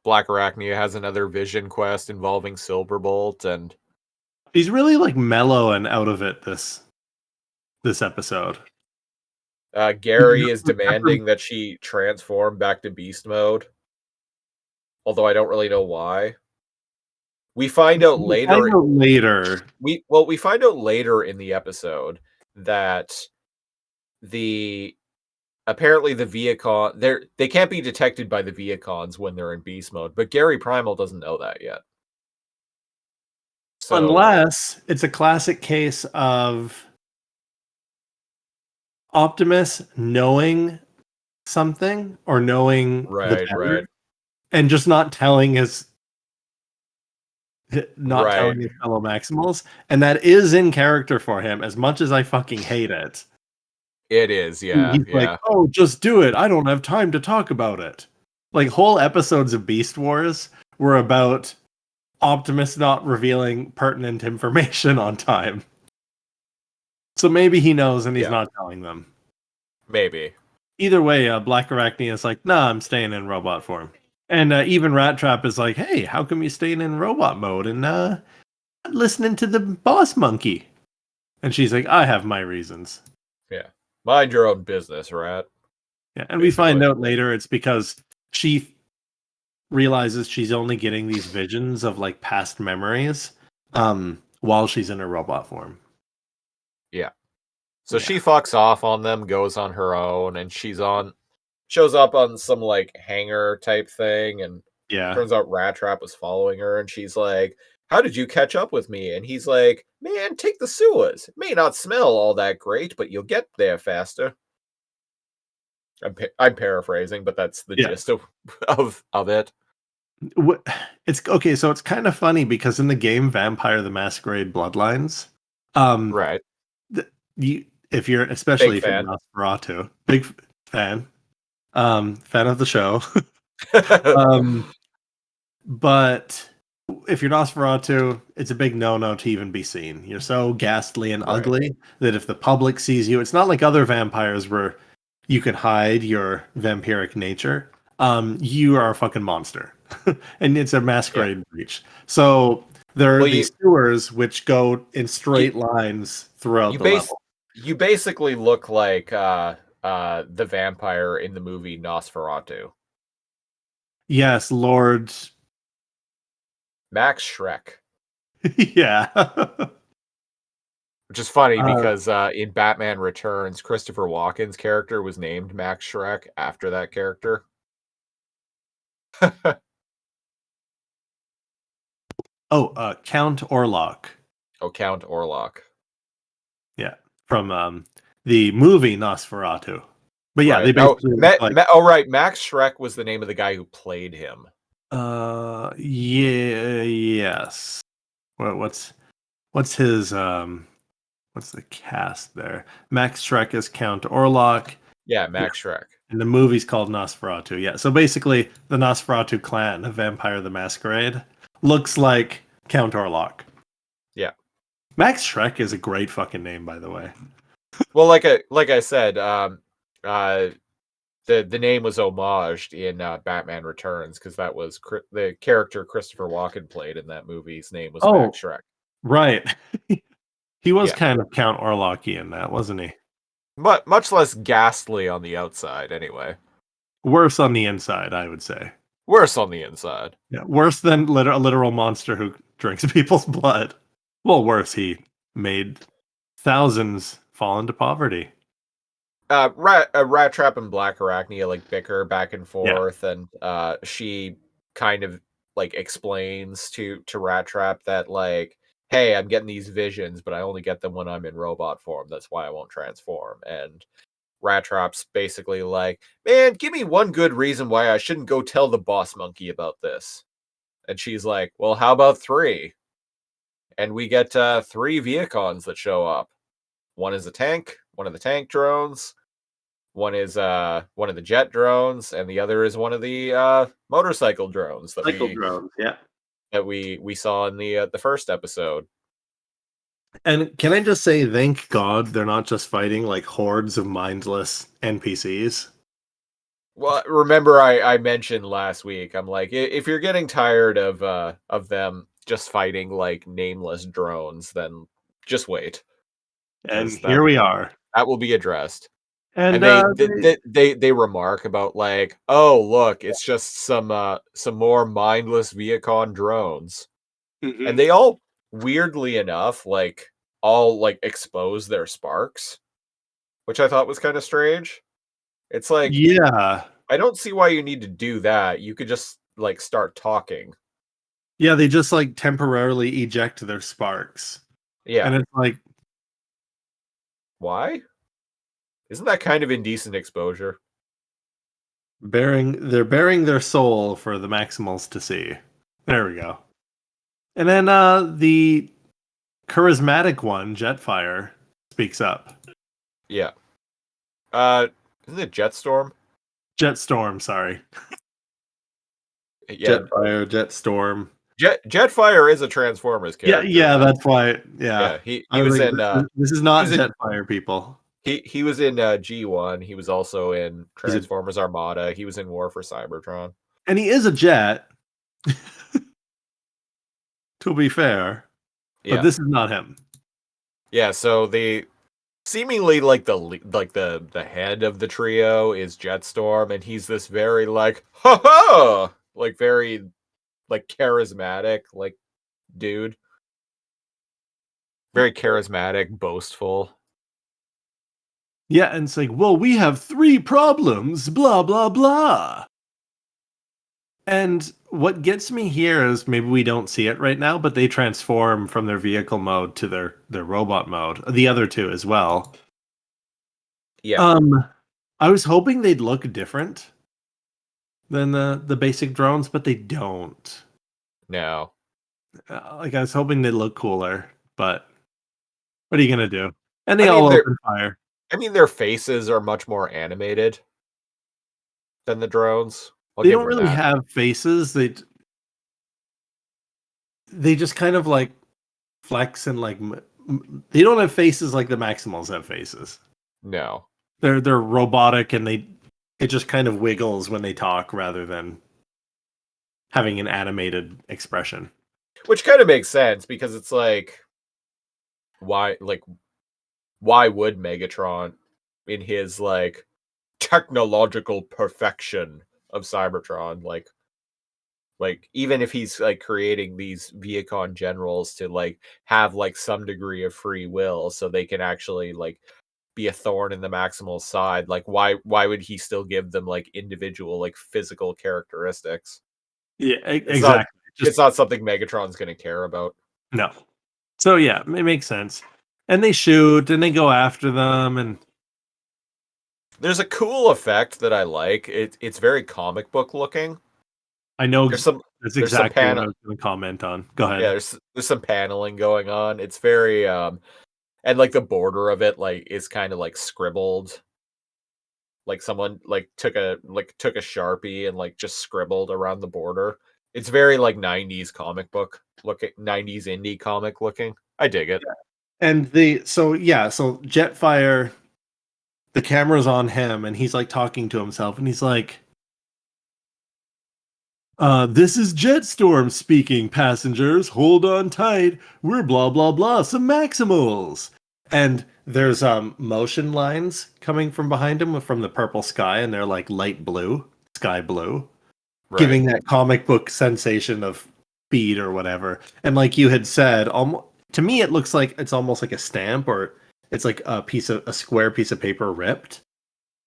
[SPEAKER 2] Blackarachnia has another vision quest involving Silverbolt, and
[SPEAKER 1] He's really like mellow and out of it this episode.
[SPEAKER 2] Gary is demanding that she transform back to beast mode. Although I don't really know why. We find out later. We find out later in the episode that apparently the Vehicon they can't be detected by the Vehicons when they're in beast mode, but Gary Primal doesn't know that yet. So
[SPEAKER 1] unless it's a classic case of Optimus knowing something or knowing the
[SPEAKER 2] right,
[SPEAKER 1] better
[SPEAKER 2] right,
[SPEAKER 1] and just not telling his
[SPEAKER 2] right.
[SPEAKER 1] fellow Maximals, and that is in character for him. As much as I fucking hate it,
[SPEAKER 2] It is, yeah,
[SPEAKER 1] he's like,
[SPEAKER 2] yeah.
[SPEAKER 1] "Oh, just do it. I don't have time to talk about it." Like whole episodes of Beast Wars were about Optimus not revealing pertinent information on time. So maybe he knows and he's
[SPEAKER 2] Yeah.
[SPEAKER 1] not telling them.
[SPEAKER 2] Maybe.
[SPEAKER 1] Either way, Blackarachnia is like, "Nah, I'm staying in robot form." And even Rat Trap is like, "Hey, how come you staying in robot mode and listening to the boss monkey?" And she's like, "I have my reasons."
[SPEAKER 2] Yeah. Mind your own business, Rat.
[SPEAKER 1] Yeah, and we find
[SPEAKER 2] Basically.
[SPEAKER 1] out later it's because she realizes she's only getting these visions of like past memories while she's in her robot form.
[SPEAKER 2] Yeah. So
[SPEAKER 1] Yeah.
[SPEAKER 2] she fucks off on them, goes on her own, and shows up on some like hangar type thing, and
[SPEAKER 1] Yeah.
[SPEAKER 2] turns out Rat Trap was following her, and she's like, "How did you catch up with me?" And he's like, "Man, take the sewers. It may not smell all that great, but you'll get there faster." I'm paraphrasing, but that's the
[SPEAKER 1] Yeah.
[SPEAKER 2] gist of it.
[SPEAKER 1] It's okay, so it's kind of funny because in the game Vampire the Masquerade Bloodlines, um
[SPEAKER 2] Right.
[SPEAKER 1] you if you're
[SPEAKER 2] Big
[SPEAKER 1] especially if you're
[SPEAKER 2] fan.
[SPEAKER 1] Nosferatu, big fan, fan of the show. um but if you're Nosferatu, it's a big no-no to even be seen. You're so ghastly and
[SPEAKER 2] Right.
[SPEAKER 1] ugly that if the public sees you, it's not like other vampires where you can hide your vampiric nature. You are a fucking monster, and it's a
[SPEAKER 2] Yeah.
[SPEAKER 1] masquerade breach. So there are
[SPEAKER 2] Well,
[SPEAKER 1] these sewers which go in straight lines throughout
[SPEAKER 2] you
[SPEAKER 1] the
[SPEAKER 2] base
[SPEAKER 1] level.
[SPEAKER 2] you basically look like the vampire in the movie Nosferatu.
[SPEAKER 1] Yes, Lord.
[SPEAKER 2] Max Shrek.
[SPEAKER 1] Yeah.
[SPEAKER 2] Which is funny
[SPEAKER 1] uh,
[SPEAKER 2] because in Batman Returns, Christopher Walken's character was named Max Shrek after that character.
[SPEAKER 1] Count Orlok.
[SPEAKER 2] Oh, Count Orlok.
[SPEAKER 1] Yeah, from the movie Nosferatu. But yeah,
[SPEAKER 2] Right.
[SPEAKER 1] they
[SPEAKER 2] No,
[SPEAKER 1] basically look like
[SPEAKER 2] oh right, Max Shrek was the name of the guy who played him.
[SPEAKER 1] yeah, yes. What's his what's the cast there? Max Shrek is Count Orlok.
[SPEAKER 2] Yeah,
[SPEAKER 1] Yeah,
[SPEAKER 2] Max Shrek.
[SPEAKER 1] and the movie's called Nosferatu. Yeah, so basically the Nosferatu clan of Vampire the Masquerade looks like Count Orlok.
[SPEAKER 2] Yeah.
[SPEAKER 1] Max Shrek is a great fucking name, by the way.
[SPEAKER 2] Well, like I said, the name was homaged in Batman Returns because that was the character Christopher Walken played in that movie. His name was
[SPEAKER 1] Oh,
[SPEAKER 2] Max Shrek.
[SPEAKER 1] right. He was
[SPEAKER 2] Yeah,
[SPEAKER 1] kind of Count Orlocky in that, wasn't he?
[SPEAKER 2] but much less ghastly on the outside, anyway.
[SPEAKER 1] Worse on the inside, I would say.
[SPEAKER 2] Worse on the inside.
[SPEAKER 1] Yeah, worse than a literal monster who drinks people's blood. Well, worse, he made thousands fall into poverty.
[SPEAKER 2] Rat Trap and Blackarachnia like bicker back and
[SPEAKER 1] Yeah,
[SPEAKER 2] forth, and she kind of like explains to Rat Trap that like, hey, I'm getting these visions, but I only get them when I'm in robot form. That's why I won't transform. And Rat Trap's basically like, man, give me one good reason why I shouldn't go tell the boss monkey about this. And she's like, well, how about 3? And we get 3 Vehicons that show up. One is a tank, one of the tank drones. One is one of the jet drones, and the other is one of the motorcycle drones that
[SPEAKER 1] cycle drones. Yeah.
[SPEAKER 2] we saw in the first episode.
[SPEAKER 1] And can I just say, thank God they're not just fighting like hordes of mindless NPCs.
[SPEAKER 2] Well, remember I mentioned last week, I'm like, if you're getting tired of them just fighting like nameless drones, then just wait,
[SPEAKER 1] And
[SPEAKER 2] because
[SPEAKER 1] here we are.
[SPEAKER 2] that will be addressed.
[SPEAKER 1] And
[SPEAKER 2] And they remark about like, oh look, it's just some more mindless Vehicon drones. And
[SPEAKER 1] Mhm.
[SPEAKER 2] they all, weirdly enough, like all like expose their sparks, which I thought was kind of strange. It's like,
[SPEAKER 1] Yeah.
[SPEAKER 2] I don't see why you need to do that. You could just like start talking.
[SPEAKER 1] Yeah, they just like temporarily eject their sparks.
[SPEAKER 2] Yeah.
[SPEAKER 1] And it's like,
[SPEAKER 2] Why? Isn't that kind of indecent exposure?
[SPEAKER 1] they're bearing their soul for the Maximals to see. There we go. And then the charismatic one, Jetfire, speaks up.
[SPEAKER 2] Yeah. Isn't it Jetstorm?
[SPEAKER 1] Jetstorm, sorry.
[SPEAKER 2] Yeah.
[SPEAKER 1] Jetfire, Jetstorm.
[SPEAKER 2] Jetfire is a Transformers
[SPEAKER 1] Yeah,
[SPEAKER 2] character.
[SPEAKER 1] yeah, that's why.
[SPEAKER 2] Yeah,
[SPEAKER 1] Yeah.
[SPEAKER 2] he
[SPEAKER 1] I
[SPEAKER 2] was
[SPEAKER 1] like,
[SPEAKER 2] in
[SPEAKER 1] this is not
[SPEAKER 2] he was in-
[SPEAKER 1] Jetfire, people.
[SPEAKER 2] he was in G1. He was also in
[SPEAKER 1] He's a-
[SPEAKER 2] Transformers Armada. He was in War for Cybertron.
[SPEAKER 1] And he is a jet. To be fair.
[SPEAKER 2] Yeah.
[SPEAKER 1] But this is not him.
[SPEAKER 2] Yeah, so the seemingly like the head of the trio is Jetstorm, and he's this very like ha ha, like very like charismatic like dude, very charismatic, boastful.
[SPEAKER 1] Yeah, and it's like, well, we have 3 problems, blah, blah, blah. And what gets me here is maybe we don't see it right now, but they transform from their vehicle mode to their robot mode. The other 2 as well.
[SPEAKER 2] Yeah,
[SPEAKER 1] I was hoping they'd look different than the basic drones, but they don't.
[SPEAKER 2] no,
[SPEAKER 1] Like I was hoping they'd look cooler, but what are you gonna do? And they
[SPEAKER 2] I mean,
[SPEAKER 1] all
[SPEAKER 2] they're-
[SPEAKER 1] open fire.
[SPEAKER 2] I mean their faces are much more animated than the drones. I'll
[SPEAKER 1] They
[SPEAKER 2] give
[SPEAKER 1] don't
[SPEAKER 2] them
[SPEAKER 1] really
[SPEAKER 2] that.
[SPEAKER 1] have faces. They just kind of like flex and like they don't have faces like the Maximals have faces.
[SPEAKER 2] No,
[SPEAKER 1] They're robotic and it just kind of wiggles when they talk rather than having an animated expression.
[SPEAKER 2] which kind of makes sense because it's like why would Megatron in his like technological perfection of Cybertron like even if he's like creating these Vehicon Generals to like have like some degree of free will so they can actually like be a thorn in the Maximal side, like why would he still give them like individual like physical characteristics?
[SPEAKER 1] Yeah,
[SPEAKER 2] It's
[SPEAKER 1] exactly.
[SPEAKER 2] it's not something Megatron's going to care about.
[SPEAKER 1] No. So yeah, it makes sense. And they shoot and they go after them and
[SPEAKER 2] There's a cool effect that I like. It's very comic book looking.
[SPEAKER 1] I know
[SPEAKER 2] There's some
[SPEAKER 1] that's
[SPEAKER 2] there's some
[SPEAKER 1] exactly what
[SPEAKER 2] panel-
[SPEAKER 1] I was going to comment on. Go ahead.
[SPEAKER 2] yeah, there's some paneling going on. It's very and like the border of it like is kind of like scribbled. Like someone like took a Sharpie and like just scribbled around the border. It's very like 90s comic book looking, 90s indie comic looking. I dig it.
[SPEAKER 1] And so Jetfire, the camera's on him and he's like talking to himself and he's like, this is Jetstorm speaking, passengers. Hold on tight. We're blah blah blah, some Maximals. And there's motion lines coming from behind him from the purple sky, and they're like light blue, sky blue,
[SPEAKER 2] Right.
[SPEAKER 1] giving that comic book sensation of speed or whatever. And like you had said, to me it looks like it's almost like a stamp, or it's like a square piece of paper ripped.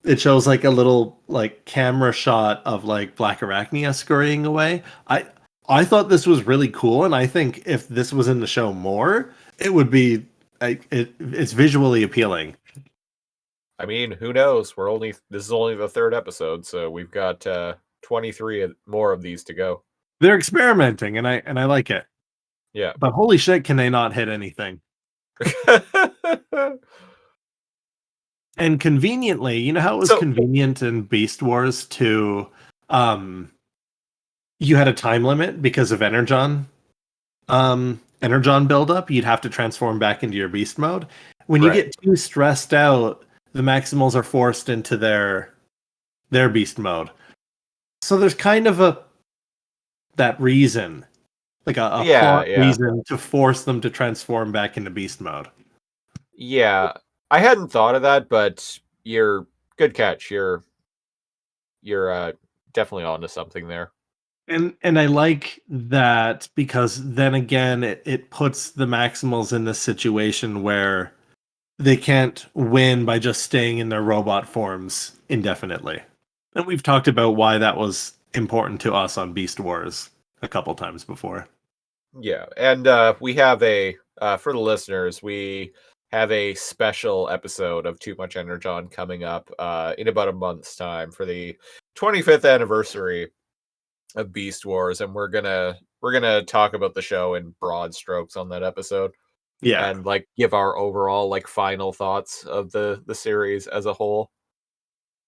[SPEAKER 1] It shows like a little like camera shot of like Blackarachnia scurrying away. I thought this was really cool, and I think if this was in the show more, it would be it's visually appealing.
[SPEAKER 2] I mean, who knows? This is only the 3rd episode, so we've got 23 more of these to go.
[SPEAKER 1] They're experimenting, and I like it.
[SPEAKER 2] Yeah.
[SPEAKER 1] But holy shit, can they not hit anything? And conveniently, you know how it was convenient in Beast Wars to you had a time limit because of Energon buildup. You'd have to transform back into your beast mode. When you get too stressed out, the Maximals are forced into their beast mode. So there's kind of that reason, like a plot reason to force them to transform back into beast mode.
[SPEAKER 2] Yeah, I hadn't thought of that, but you're good catch. You're definitely onto something there.
[SPEAKER 1] And I like that because then again, it puts the Maximals in this situation where they can't win by just staying in their robot forms indefinitely. And we've talked about why that was important to us on Beast Wars a couple times before.
[SPEAKER 2] Yeah, and we have a for the listeners, we have a special episode of Too Much Energon coming up in about a month's time for the 25th anniversary of Beast Wars, and we're gonna talk about the show in broad strokes on that episode,
[SPEAKER 1] Yeah,
[SPEAKER 2] and like give our overall like final thoughts of the series as a whole.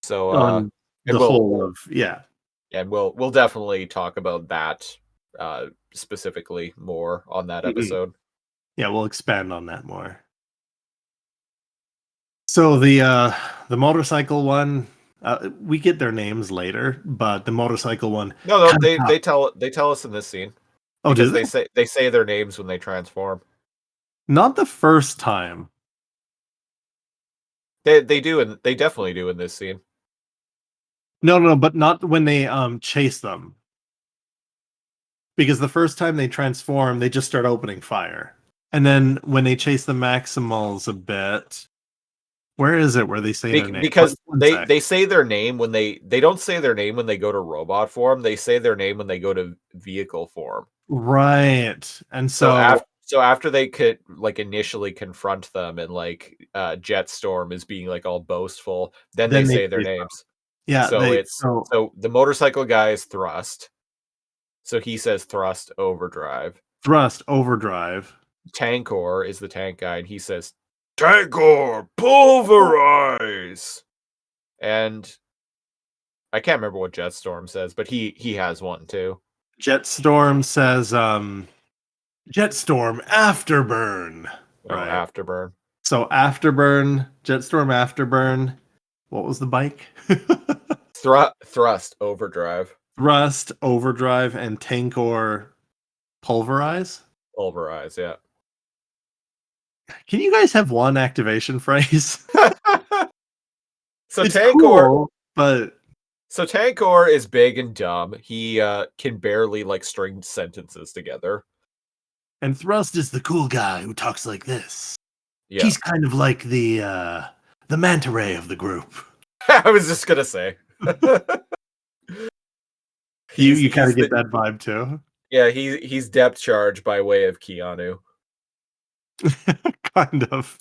[SPEAKER 2] So
[SPEAKER 1] on
[SPEAKER 2] and
[SPEAKER 1] the whole of
[SPEAKER 2] we'll definitely talk about that specifically more on that
[SPEAKER 1] Mhm.
[SPEAKER 2] episode.
[SPEAKER 1] Yeah, we'll expand on that more. So the motorcycle one, we get their names later, but the motorcycle one,
[SPEAKER 2] No,
[SPEAKER 1] kind of,
[SPEAKER 2] they tell us in this scene
[SPEAKER 1] oh, do
[SPEAKER 2] because
[SPEAKER 1] they?
[SPEAKER 2] they say their names when they transform.
[SPEAKER 1] Not the first time.
[SPEAKER 2] They do, and they definitely do in this scene.
[SPEAKER 1] No, but not when they chase them. Because the first time they transform, they just start opening fire. And then when they chase the Maximals a bit, where is it where they say their name?
[SPEAKER 2] Because
[SPEAKER 1] One sec.
[SPEAKER 2] they say their name when they don't say their name when they go to robot form. They say their name when they go to vehicle form.
[SPEAKER 1] Right. And
[SPEAKER 2] So after they could like initially confront them and like Jetstorm is being like all boastful, then they
[SPEAKER 1] then they
[SPEAKER 2] say their
[SPEAKER 1] chase them.
[SPEAKER 2] names.
[SPEAKER 1] Yeah,
[SPEAKER 2] So
[SPEAKER 1] they
[SPEAKER 2] it's so the motorcycle guy is Thrust. So he says Thrust Overdrive.
[SPEAKER 1] thrust overdrive.
[SPEAKER 2] Tankor is the tank guy, and he says Tankor Pulverize. And I can't remember what Jetstorm says, but he has one too.
[SPEAKER 1] Jetstorm says Jetstorm Afterburn.
[SPEAKER 2] Oh,
[SPEAKER 1] Right.
[SPEAKER 2] Afterburn.
[SPEAKER 1] So Afterburn, Jetstorm Afterburn. What was the bike?
[SPEAKER 2] Thrust Overdrive.
[SPEAKER 1] Thrust, Overdrive, and Tankor Pulverize.
[SPEAKER 2] Pulverize, yeah.
[SPEAKER 1] Can you guys have one activation phrase?
[SPEAKER 2] So
[SPEAKER 1] It's
[SPEAKER 2] Tankor,
[SPEAKER 1] cool, but
[SPEAKER 2] so Tankor is big and dumb. He can barely like string sentences together.
[SPEAKER 1] and Thrust is the cool guy who talks like this.
[SPEAKER 2] Yeah,
[SPEAKER 1] He's kind of like the manta ray of the group.
[SPEAKER 2] I was just gonna say.
[SPEAKER 1] You kind
[SPEAKER 2] he's
[SPEAKER 1] of get
[SPEAKER 2] the-
[SPEAKER 1] that vibe too.
[SPEAKER 2] Yeah, he's depth charge by way of Keanu.
[SPEAKER 1] Kind of.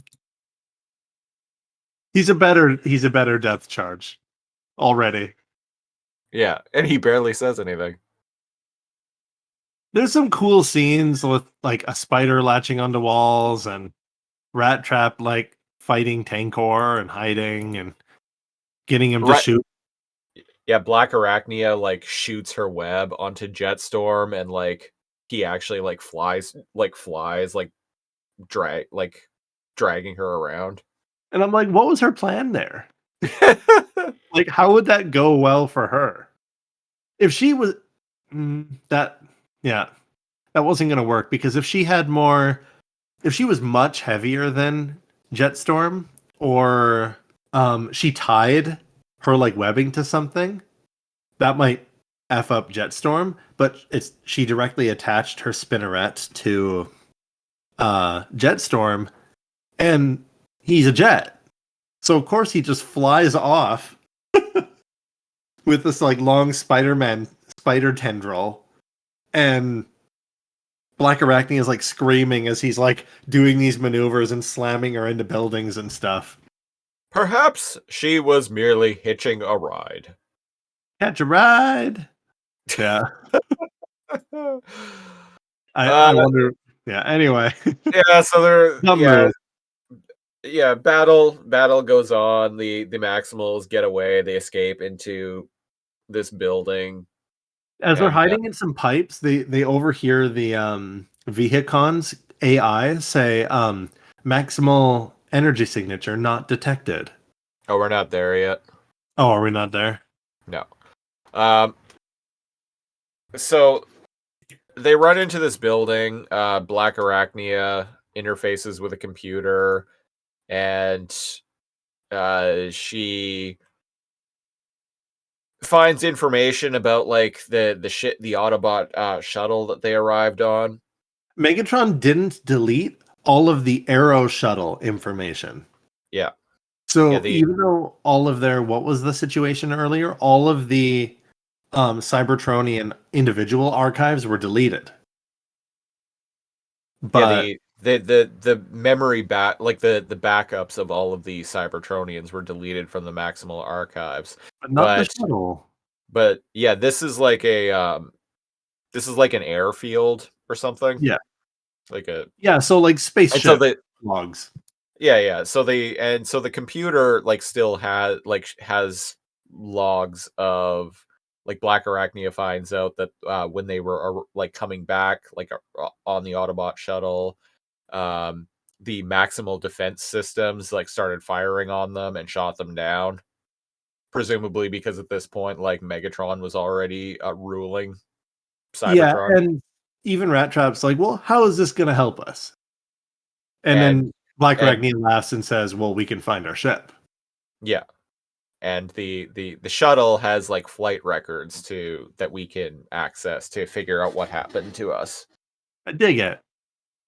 [SPEAKER 1] He's a better depth charge already.
[SPEAKER 2] Yeah, and he barely says anything.
[SPEAKER 1] There's some cool scenes with like a spider latching onto walls and Rat Trap like fighting Tankor and hiding and getting him to
[SPEAKER 2] Right.
[SPEAKER 1] shoot.
[SPEAKER 2] Yeah, Blackarachnia like shoots her web onto Jetstorm, and like he actually like flies like dragging her around.
[SPEAKER 1] And I'm like, what was her plan there? Like, how would that go well for her? If she was that, yeah, that wasn't going to work because if she was much heavier than Jetstorm, or she tied her like webbing to something, that might f up Jetstorm. But she directly attached her spinneret to Jetstorm, and he's a jet, so of course he just flies off with this like long Spider-Man spider tendril, and Blackarachnia is like screaming as he's like doing these maneuvers and slamming her into buildings and stuff.
[SPEAKER 2] Perhaps she was merely hitching a ride.
[SPEAKER 1] Catch a ride. Yeah.
[SPEAKER 2] Uh,
[SPEAKER 1] I wonder. Yeah. Anyway.
[SPEAKER 2] yeah, so there.
[SPEAKER 1] Dumb
[SPEAKER 2] Yeah,
[SPEAKER 1] move.
[SPEAKER 2] yeah. Battle goes on. The Maximals get away. They escape into this building.
[SPEAKER 1] As they're
[SPEAKER 2] And,
[SPEAKER 1] hiding in some pipes, they overhear the Vehicon's AI say maximal energy signature not detected.
[SPEAKER 2] Oh, we're not there yet.
[SPEAKER 1] Oh, are we not there?
[SPEAKER 2] No. So they run into this building. Blackarachnia interfaces with a computer, and she finds information about like the Autobot shuttle that they arrived on.
[SPEAKER 1] Megatron didn't delete all of the Arrow shuttle information.
[SPEAKER 2] Yeah.
[SPEAKER 1] So
[SPEAKER 2] Yeah,
[SPEAKER 1] even though all of their, what was the situation earlier? All of the Cybertronian individual archives were deleted. But
[SPEAKER 2] the memory like the backups of all of the Cybertronians were deleted from the Maximal archives.
[SPEAKER 1] not the shuttle.
[SPEAKER 2] But yeah, this is like an airfield or something.
[SPEAKER 1] Yeah.
[SPEAKER 2] So
[SPEAKER 1] like spaceship logs.
[SPEAKER 2] Yeah. So the computer like still has logs of like Blackarachnia finds out that when they were like coming back like on the Autobot shuttle, the Maximal defense systems like started firing on them and shot them down. Presumably because at this point like Megatron was already ruling Cybertron.
[SPEAKER 1] Yeah, and even Rat Trap's like, well, how is this going to help us? And then Blackarachnia laughs and says, well, we can find our ship.
[SPEAKER 2] Yeah. And the shuttle has like flight records that we can access to figure out what happened to us.
[SPEAKER 1] I dig it.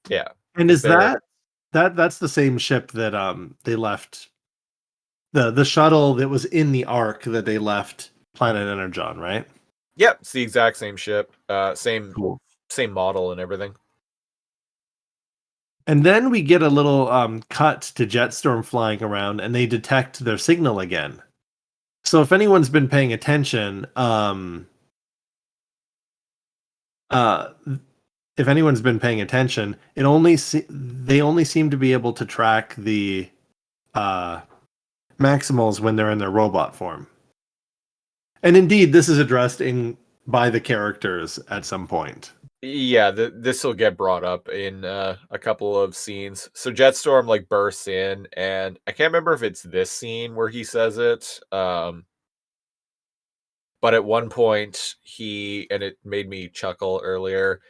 [SPEAKER 2] Yeah.
[SPEAKER 1] And is that's the same ship that they left the shuttle that was in the Ark that they left Planet Energon, right?
[SPEAKER 2] Yep, it's the exact same ship. Same
[SPEAKER 1] Cool.
[SPEAKER 2] Same model and everything.
[SPEAKER 1] And then we get a little cut to Jetstorm flying around, and they detect their signal again. So if anyone's been paying attention, if anyone's been paying attention, they only seem to be able to track the Maximals when they're in their robot form. And indeed, this is addressed by the characters at some point.
[SPEAKER 2] Yeah, this will get brought up in a couple of scenes. So Jetstorm like bursts in, and I can't remember if it's this scene where he says it. But at one point, and it made me chuckle earlier,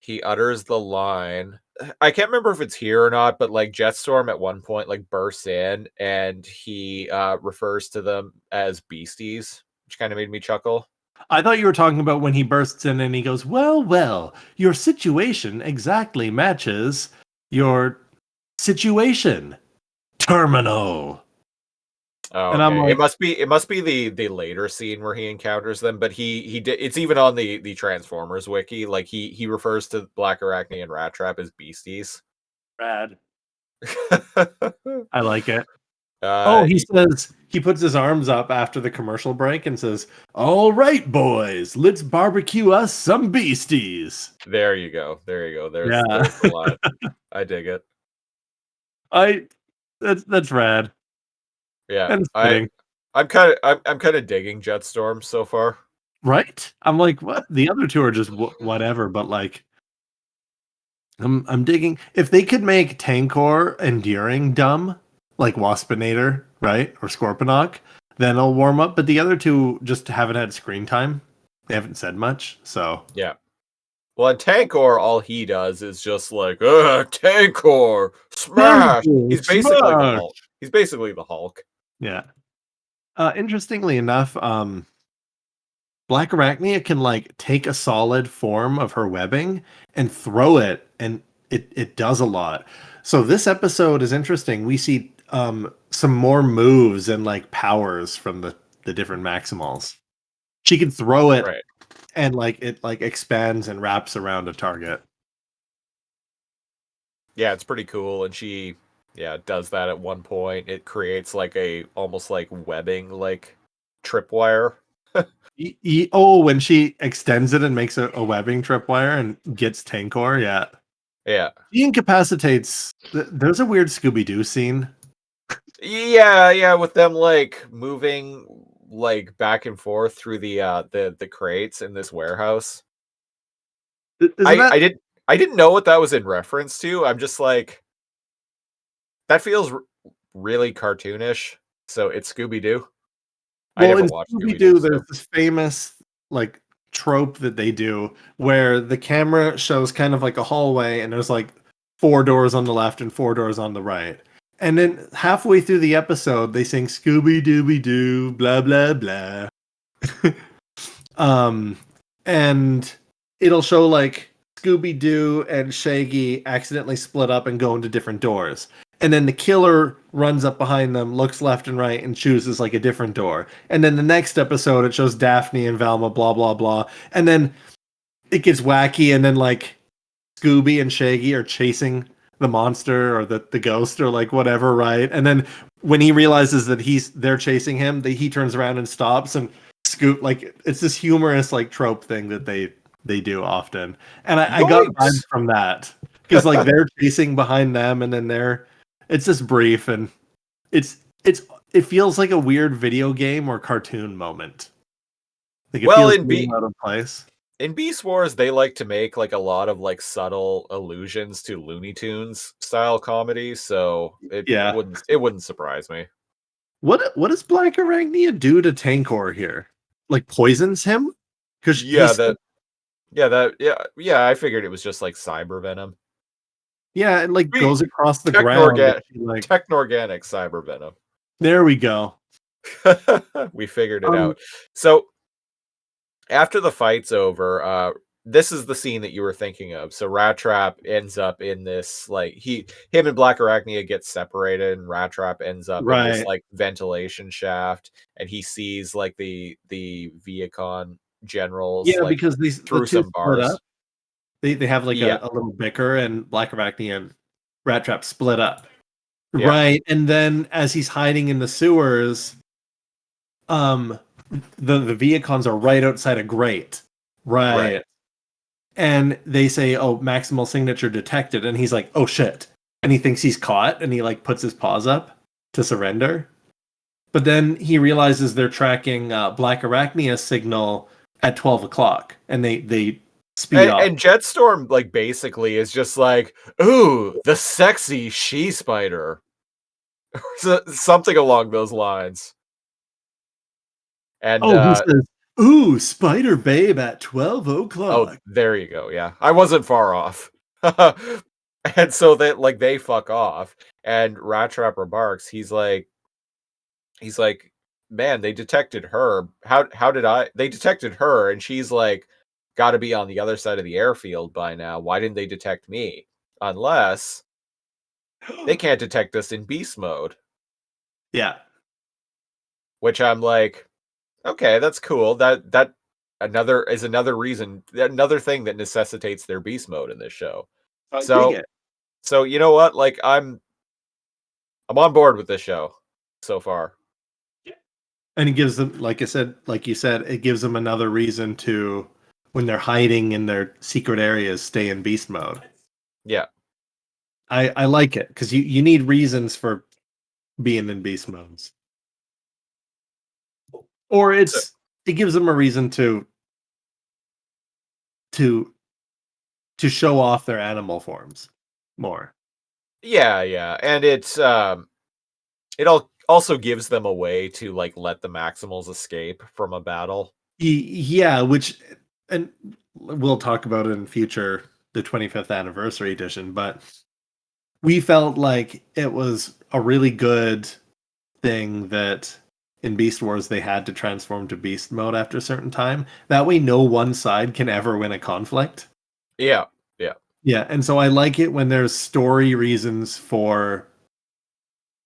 [SPEAKER 2] he utters the line. I can't remember if it's here or not, but like Jetstorm at one point like bursts in, and he refers to them as beasties, which kind of made me chuckle.
[SPEAKER 1] I thought you were talking about when he bursts in and he goes, well, your situation exactly matches your situation. Terminal.
[SPEAKER 2] Oh, okay. And I'm like, it must be the later scene where he encounters them, but he did. It's even on the Transformers wiki. Like he refers to Blackarachnia and Rat Trap as beasties.
[SPEAKER 1] Rad. I like it. He puts his arms up after the commercial break and says, "All right, boys, let's barbecue us some beasties."
[SPEAKER 2] There you go. There's the line. I dig it.
[SPEAKER 1] That's rad.
[SPEAKER 2] Yeah, I'm kind of digging Jetstorm so far.
[SPEAKER 1] Right? I'm like, what? The other two are just whatever, but like, I'm digging. If they could make Tankor endearing dumb, like Waspinator, right? Or Scorponok, then it'll warm up. But the other two just haven't had screen time. They haven't said much, so.
[SPEAKER 2] Yeah. Well, in Tankor, all he does is just like, Tankor, smash! He's basically the Hulk. He's basically the Hulk.
[SPEAKER 1] Yeah. Interestingly enough, Blackarachnia can like take a solid form of her webbing and throw it, and it does a lot. So this episode is interesting. We see some more moves and like powers from the different Maximals. She can throw it, right, and like it like expands and wraps around a target.
[SPEAKER 2] Yeah, it's pretty cool, and she does that at one point. It creates like almost like webbing, like tripwire.
[SPEAKER 1] When she extends it and makes a webbing tripwire and gets Tankor,
[SPEAKER 2] yeah.
[SPEAKER 1] He incapacitates. There's a weird Scooby-Doo scene.
[SPEAKER 2] Yeah, with them like moving like back and forth through the crates in this warehouse. I didn't know what that was in reference to. I'm just like, that feels really cartoonish. So it's Scooby-Doo.
[SPEAKER 1] Well, I never watched Scooby-Doo. There's this famous like trope that they do where the camera shows kind of like a hallway, and there's like 4 doors on the left and 4 doors on the right. And then halfway through the episode, they sing Scooby-Dooby-Doo, blah blah blah. And it'll show like Scooby-Doo and Shaggy accidentally split up and go into different doors. And then the killer runs up behind them, looks left and right, and chooses like a different door. And then the next episode, it shows Daphne and Velma, blah, blah, blah. And then it gets wacky, and then like Scooby and Shaggy are chasing the monster or the ghost or like whatever, right? And then when he realizes that they're chasing him, he turns around and stops and Scoop, like it's this humorous like trope thing that they do often. And I got
[SPEAKER 2] Yoinks!
[SPEAKER 1] vibes from that because like they're chasing behind them and then it's just brief and it feels like a weird video game or cartoon moment. Like it
[SPEAKER 2] Well,
[SPEAKER 1] feels
[SPEAKER 2] in
[SPEAKER 1] a little out of place.
[SPEAKER 2] In Beast Wars, they like to make like a lot of like subtle allusions to Looney Tunes style comedy, so
[SPEAKER 1] Yeah.
[SPEAKER 2] it wouldn't surprise me.
[SPEAKER 1] What does Blackarachnia do to Tankor here? Like poisons him? Because
[SPEAKER 2] Yeah, I figured it was just like cyber venom.
[SPEAKER 1] yeah, it like
[SPEAKER 2] We-
[SPEAKER 1] goes across the ground. Like,
[SPEAKER 2] Technorganic cyber venom.
[SPEAKER 1] there we go.
[SPEAKER 2] We figured it out. So after the fight's over, this is the scene that you were thinking of. So Rat Trap ends up in this like him and Blackarachnia get separated, and Rat Trap ends up in this
[SPEAKER 1] Right.
[SPEAKER 2] like ventilation shaft, and he sees like the Vehicon Generals
[SPEAKER 1] Yeah,
[SPEAKER 2] like
[SPEAKER 1] because these
[SPEAKER 2] through
[SPEAKER 1] the two
[SPEAKER 2] some
[SPEAKER 1] split
[SPEAKER 2] bars.
[SPEAKER 1] up. They have like
[SPEAKER 2] Yeah.
[SPEAKER 1] a little bicker, and Blackarachnia and Rat Trap split up.
[SPEAKER 2] Yeah.
[SPEAKER 1] Right, and then as he's hiding in the sewers, the Vehicons are right outside a grate. Right. And they say, "Oh, maximal signature detected," and he's like, "Oh shit!" And he thinks he's caught, and he like puts his paws up to surrender. But then he realizes they're tracking Blackarachnia's signal at 12 o'clock, and they speed off.
[SPEAKER 2] And Jetstorm like basically is just like, ooh, the sexy she spider. Something along those lines. And
[SPEAKER 1] He says, "Ooh, Spider Babe at 12 o'clock."
[SPEAKER 2] oh, there you go. Yeah, I wasn't far off. And so they fuck off, and Rat Trap remarks, he's like, man, they detected her. How did I? They detected her, and she's like, got to be on the other side of the airfield by now. Why didn't they detect me? Unless they can't detect us in beast mode.
[SPEAKER 1] Yeah.
[SPEAKER 2] Which I'm like, okay, that's cool. That another reason, another thing that necessitates their beast mode in this show. So you know what? Like I'm on board with this show so far.
[SPEAKER 1] And it gives them, like you said, it gives them another reason to, when they're hiding in their secret areas, stay in beast mode.
[SPEAKER 2] Yeah.
[SPEAKER 1] I like it because you need reasons for being in beast modes. Or it gives them a reason to show off their animal forms more.
[SPEAKER 2] Yeah, and it's it also gives them a way to like let the Maximals escape from a battle.
[SPEAKER 1] Yeah, and we'll talk about it in future, the 25th anniversary edition, but we felt like it was a really good thing that in Beast Wars they had to transform to beast mode after a certain time. That way no one side can ever win a conflict.
[SPEAKER 2] Yeah.
[SPEAKER 1] Yeah, and so I like it when there's story reasons for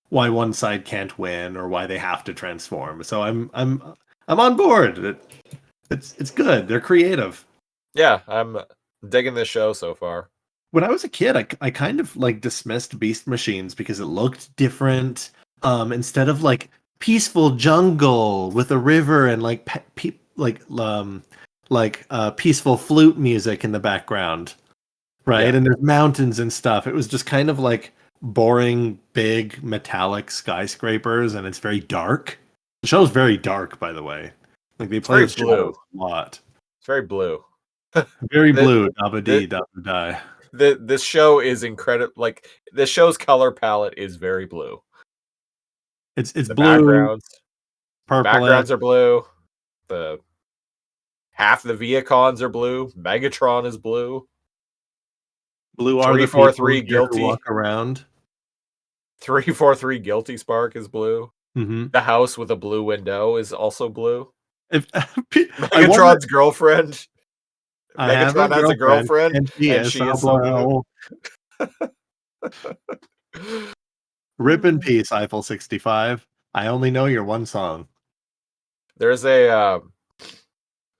[SPEAKER 1] why one side can't win or why they have to transform. So I'm on board. It's good. They're creative.
[SPEAKER 2] Yeah, I'm digging this show so far.
[SPEAKER 1] When I was a kid, I kind of like dismissed beast machines because it looked different. Instead of like peaceful jungle with a river and like peaceful flute music in the background, right?
[SPEAKER 2] Yeah.
[SPEAKER 1] And there's mountains and stuff. It was just kind of like boring, big metallic skyscrapers, and it's very dark. The show's very dark, by the way. Like they play
[SPEAKER 2] very
[SPEAKER 1] with
[SPEAKER 2] blue.
[SPEAKER 1] shadows a lot.
[SPEAKER 2] It's very blue.
[SPEAKER 1] Very blue. Dabba dee, dabba die.
[SPEAKER 2] This show is incredible. Like this show's color palette is very blue.
[SPEAKER 1] It's
[SPEAKER 2] The
[SPEAKER 1] blue, purple.
[SPEAKER 2] backgrounds are blue. The half the Vehicons are blue. Megatron is blue.
[SPEAKER 1] Blue are the
[SPEAKER 2] 343
[SPEAKER 1] people here who
[SPEAKER 2] guilty.
[SPEAKER 1] walk around.
[SPEAKER 2] 343 Guilty Spark is blue.
[SPEAKER 1] Mm-hmm.
[SPEAKER 2] The house with a blue window is also blue.
[SPEAKER 1] If
[SPEAKER 2] Megatron's girlfriend. Megatron has a girlfriend,
[SPEAKER 1] and she is so blue. Rip in peace, Eiffel 65. I only know your one song.
[SPEAKER 2] There's a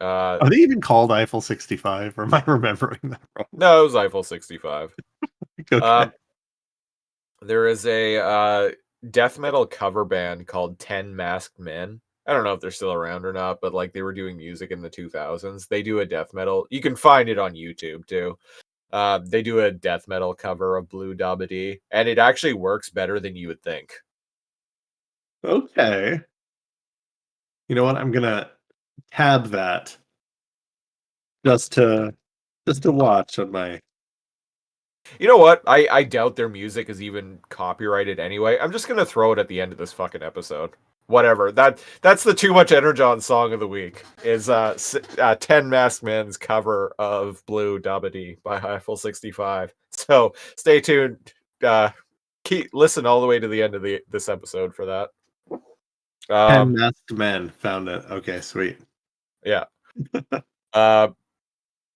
[SPEAKER 1] Are they even called Eiffel 65? Or am I remembering that wrong?
[SPEAKER 2] No, it was Eiffel 65.
[SPEAKER 1] Okay.
[SPEAKER 2] There is a death metal cover band called 10 Masked Men. I don't know if they're still around or not, but like they were doing music in the 2000s. They do a death metal. You can find it on YouTube too. They do a death metal cover of Blue Dabba, and it actually works better than you would think.
[SPEAKER 1] Okay. You know what? I'm gonna tab that just to watch on my.
[SPEAKER 2] You know what? I doubt their music is even copyrighted anyway. I'm just gonna throw it at the end of this fucking episode. Whatever. That's the Too Much Energon song of the week. Is 10 Masked Men's cover of Blue Dabba by Eiffel 65. So stay tuned. Listen all the way to the end of this episode for that.
[SPEAKER 1] 10 Masked Men found it. Okay, sweet.
[SPEAKER 2] Yeah.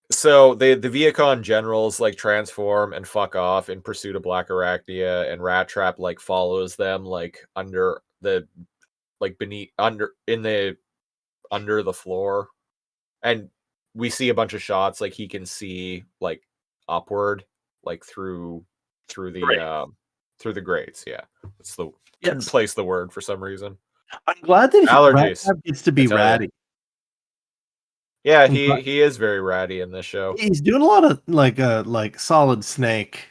[SPEAKER 2] So the Vehicon Generals like transform and fuck off in pursuit of Blackarachnia, and Rat Trap like follows them like under the under the floor, and we see a bunch of shots like he can see like upward like through the through the grates. Yeah, it's the couldn't place the word for some reason.
[SPEAKER 1] I'm glad that
[SPEAKER 2] Allergies.
[SPEAKER 1] Rat gets to be ratty.
[SPEAKER 2] Yeah, he is very ratty in this show.
[SPEAKER 1] He's doing a lot of like Solid Snake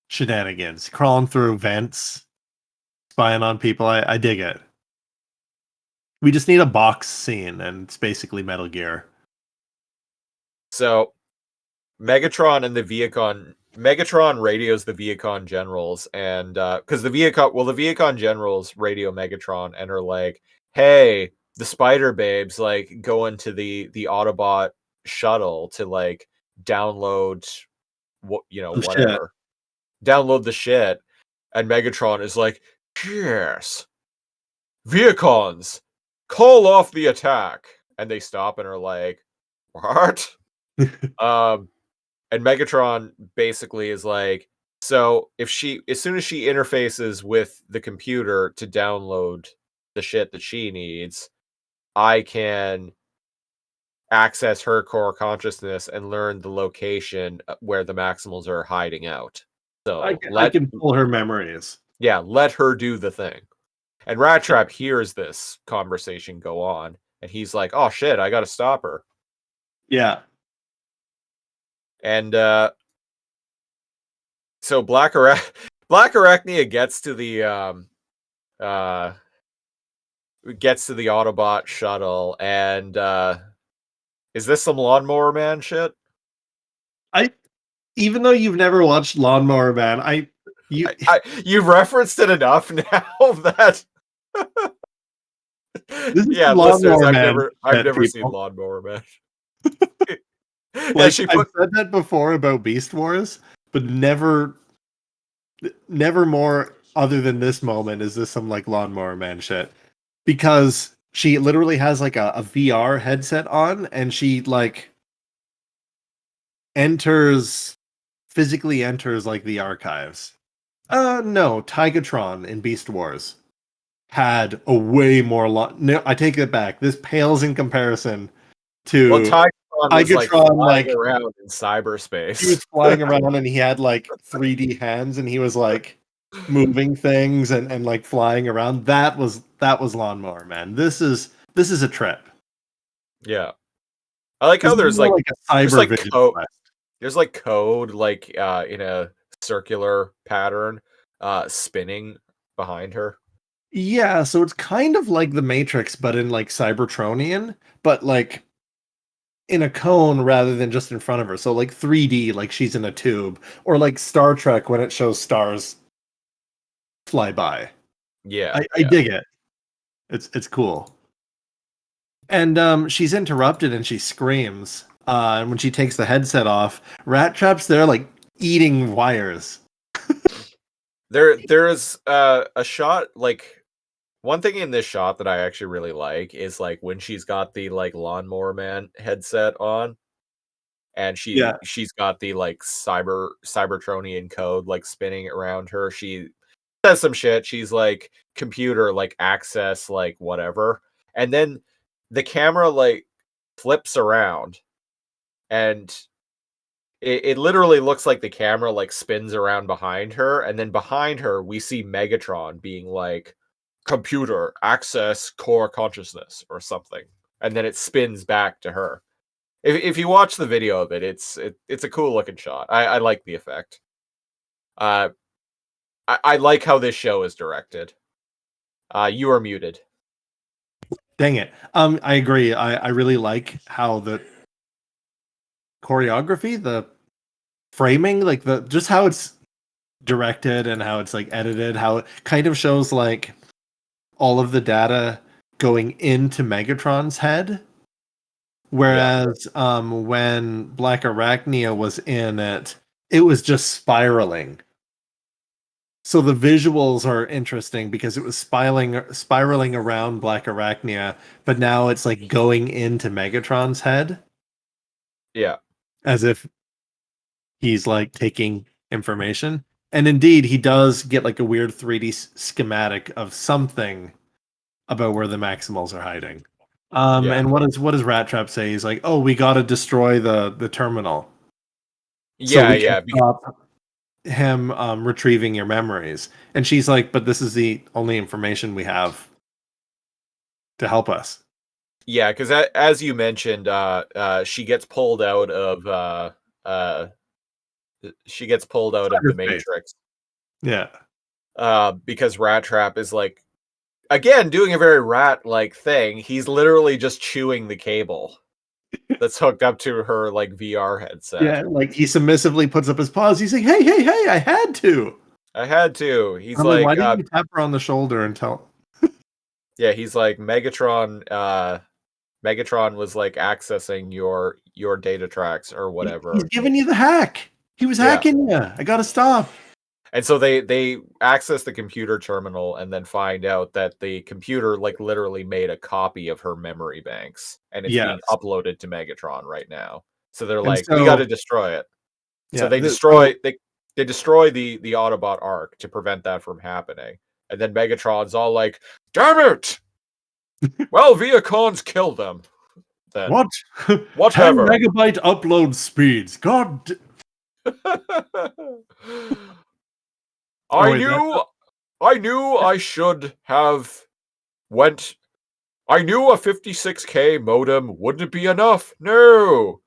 [SPEAKER 1] shenanigans, crawling through vents, spying on people. I dig it. We just need a box scene, and it's basically Metal Gear.
[SPEAKER 2] So Megatron radios the Vehicon Generals, and because the Vehicon Generals radio Megatron and are like, hey, the Spider Babes like go into the Autobot shuttle to like download whatever. Download the shit. And Megatron is like, yes, Vehicons, call off the attack. And they stop and are like, what? And Megatron basically is like, so as soon as she interfaces with the computer to download the shit that she needs, I can access her core consciousness and learn the location where the Maximals are hiding out. So
[SPEAKER 1] I can pull her memories.
[SPEAKER 2] Yeah, let her do the thing. And Rat Trap hears this conversation go on, and he's like, oh shit, I gotta stop her.
[SPEAKER 1] Yeah.
[SPEAKER 2] And so Blackarachnia gets to the Autobot shuttle, and is this some Lawnmower Man shit?
[SPEAKER 1] Even though you've never watched Lawnmower Man,
[SPEAKER 2] you've referenced it enough now that yeah, listeners, I've never seen Lawnmower Man.
[SPEAKER 1] Like, I've said that before about Beast Wars, but never more other than this moment is this some like Lawnmower Man shit. Because she literally has like a VR headset on, and she like physically enters like the archives. No, Tigatron in Beast Wars had a way more no, I take it back. This pales in comparison to
[SPEAKER 2] Tigatron was like around in cyberspace.
[SPEAKER 1] He was flying around and he had like 3D hands, and he was like moving things and like flying around. That was Lawnmower Man. This is a trip.
[SPEAKER 2] Yeah. I like how there's like code. There's like code like in a circular pattern spinning behind her.
[SPEAKER 1] Yeah, so it's kind of like the Matrix, but in like Cybertronian, but like in a cone rather than just in front of her. So like 3D, like she's in a tube, or like Star Trek when it shows stars fly by.
[SPEAKER 2] Yeah,
[SPEAKER 1] I dig it. It's cool. And she's interrupted and she screams. And when she takes the headset off, Rat Trap's there like eating wires.
[SPEAKER 2] There's a shot, like one thing in this shot that I actually really like is like when she's got the like Lawnmower Man headset on, and she's got the like Cybertronian code like spinning around her. She says some shit. She's like, computer like access like whatever, and then the camera like flips around, and it literally looks like the camera like spins around behind her, and then behind her we see Megatron being like, "Computer, access core consciousness," or something, and then it spins back to her. If you watch the video of it, it's a cool looking shot. I like the effect. I like how this show is directed. You are muted.
[SPEAKER 1] Dang it. I agree. I really like how the choreography, the framing, like the just how it's directed and how it's like edited, how it kind of shows like all of the data going into Megatron's head. Whereas when Blackarachnia was in it, it was just spiraling. So the visuals are interesting because it was spiraling around Blackarachnia, but now it's like going into Megatron's head.
[SPEAKER 2] Yeah.
[SPEAKER 1] As if he's like taking information. And indeed, he does get like a weird 3D schematic of something about where the Maximals are hiding. And what does Rat Trap say? He's like, "Oh, we got to destroy the terminal. So we can stop him retrieving your memories." And she's like, "But this is the only information we have to help us."
[SPEAKER 2] Yeah, because as you mentioned, she gets pulled out of the Matrix.
[SPEAKER 1] Yeah.
[SPEAKER 2] Because Rat Trap is like, again, doing a very rat-like thing. He's literally just chewing the cable that's hooked up to her like VR headset.
[SPEAKER 1] Yeah, like he submissively puts up his paws. He's like, "Hey, hey, hey! I had to.
[SPEAKER 2] I had to." He's
[SPEAKER 1] I'm
[SPEAKER 2] like,
[SPEAKER 1] "Why didn't you tap her on the shoulder and tell?"
[SPEAKER 2] Yeah, he's like, Megatron. Megatron was like accessing your data tracks or whatever.
[SPEAKER 1] He's giving you the hack. He was hacking you. I gotta stop.
[SPEAKER 2] And so they access the computer terminal and then find out that the computer like literally made a copy of her memory banks, and it's being uploaded to Megatron right now. So they're like, we got to destroy it. So they destroy they destroy the Autobot Ark to prevent that from happening. And then Megatron's all like, "Damn it! Well, Vehicons kill them." Then
[SPEAKER 1] What?
[SPEAKER 2] Whatever.
[SPEAKER 1] 10 megabyte upload speeds. God.
[SPEAKER 2] I knew I should have went. I knew a 56K modem wouldn't be enough. No.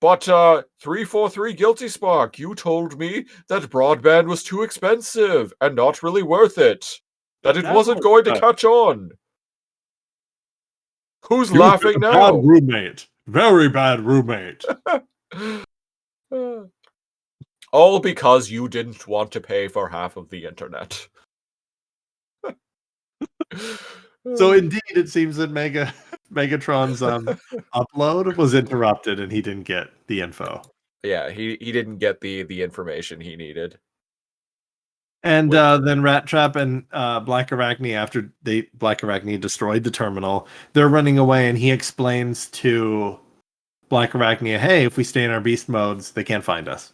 [SPEAKER 2] But 343 Guilty Spark, you told me that broadband was too expensive and not really worth it. That it wasn't going to catch on. Who's laughing now?
[SPEAKER 1] Bad roommate. Very bad roommate.
[SPEAKER 2] All because you didn't want to pay for half of the internet.
[SPEAKER 1] So indeed, it seems that Megatron's upload was interrupted, and he didn't get the info.
[SPEAKER 2] Yeah, he didn't get the information he needed.
[SPEAKER 1] And then Rat Trap and Blackarachnia, after Blackarachnia destroyed the terminal, they're running away, and he explains to Blackarachnia, "Hey, if we stay in our beast modes, they can't find us."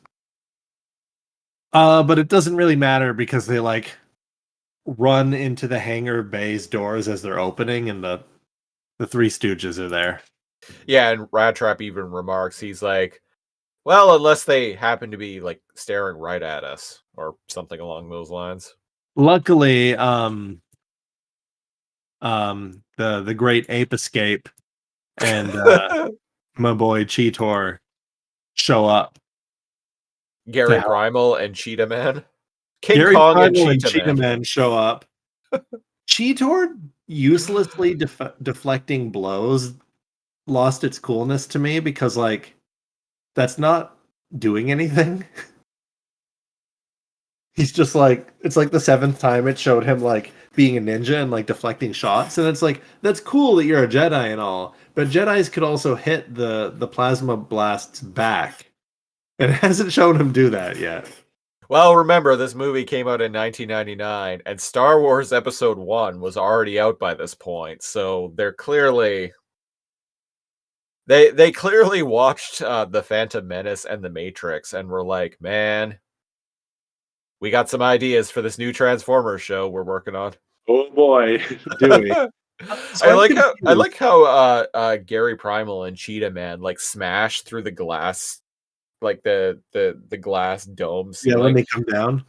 [SPEAKER 1] But it doesn't really matter because they like run into the hangar bay's doors as they're opening, and the Three Stooges are there.
[SPEAKER 2] Yeah, and Rat Trap even remarks, he's like, "Well, unless they happen to be like staring right at us," or something along those lines.
[SPEAKER 1] Luckily, the great ape escape and my boy Cheetor show up.
[SPEAKER 2] Gary Primal and Cheetah Man.
[SPEAKER 1] Gary Primal and Cheetah Man show up. Cheetor uselessly deflecting blows lost its coolness to me because, like, that's not doing anything. He's just like, it's like the 7th time it showed him like being a ninja and like deflecting shots, and it's like, that's cool that you're a Jedi and all, but Jedis could also hit the plasma blasts back, and it hasn't shown him do that yet.
[SPEAKER 2] Well, remember, this movie came out in 1999, and Star Wars Episode 1 was already out by this point, so they're clearly... They clearly watched The Phantom Menace and The Matrix and were like, man, we got some ideas for this new Transformers show we're working on.
[SPEAKER 1] Oh boy, do we. So I'm
[SPEAKER 2] I
[SPEAKER 1] confused.
[SPEAKER 2] like how Gary Primal and Cheetah Man like smash through the glass, like the glass dome
[SPEAKER 1] Yeah, when
[SPEAKER 2] ceiling.
[SPEAKER 1] they come down.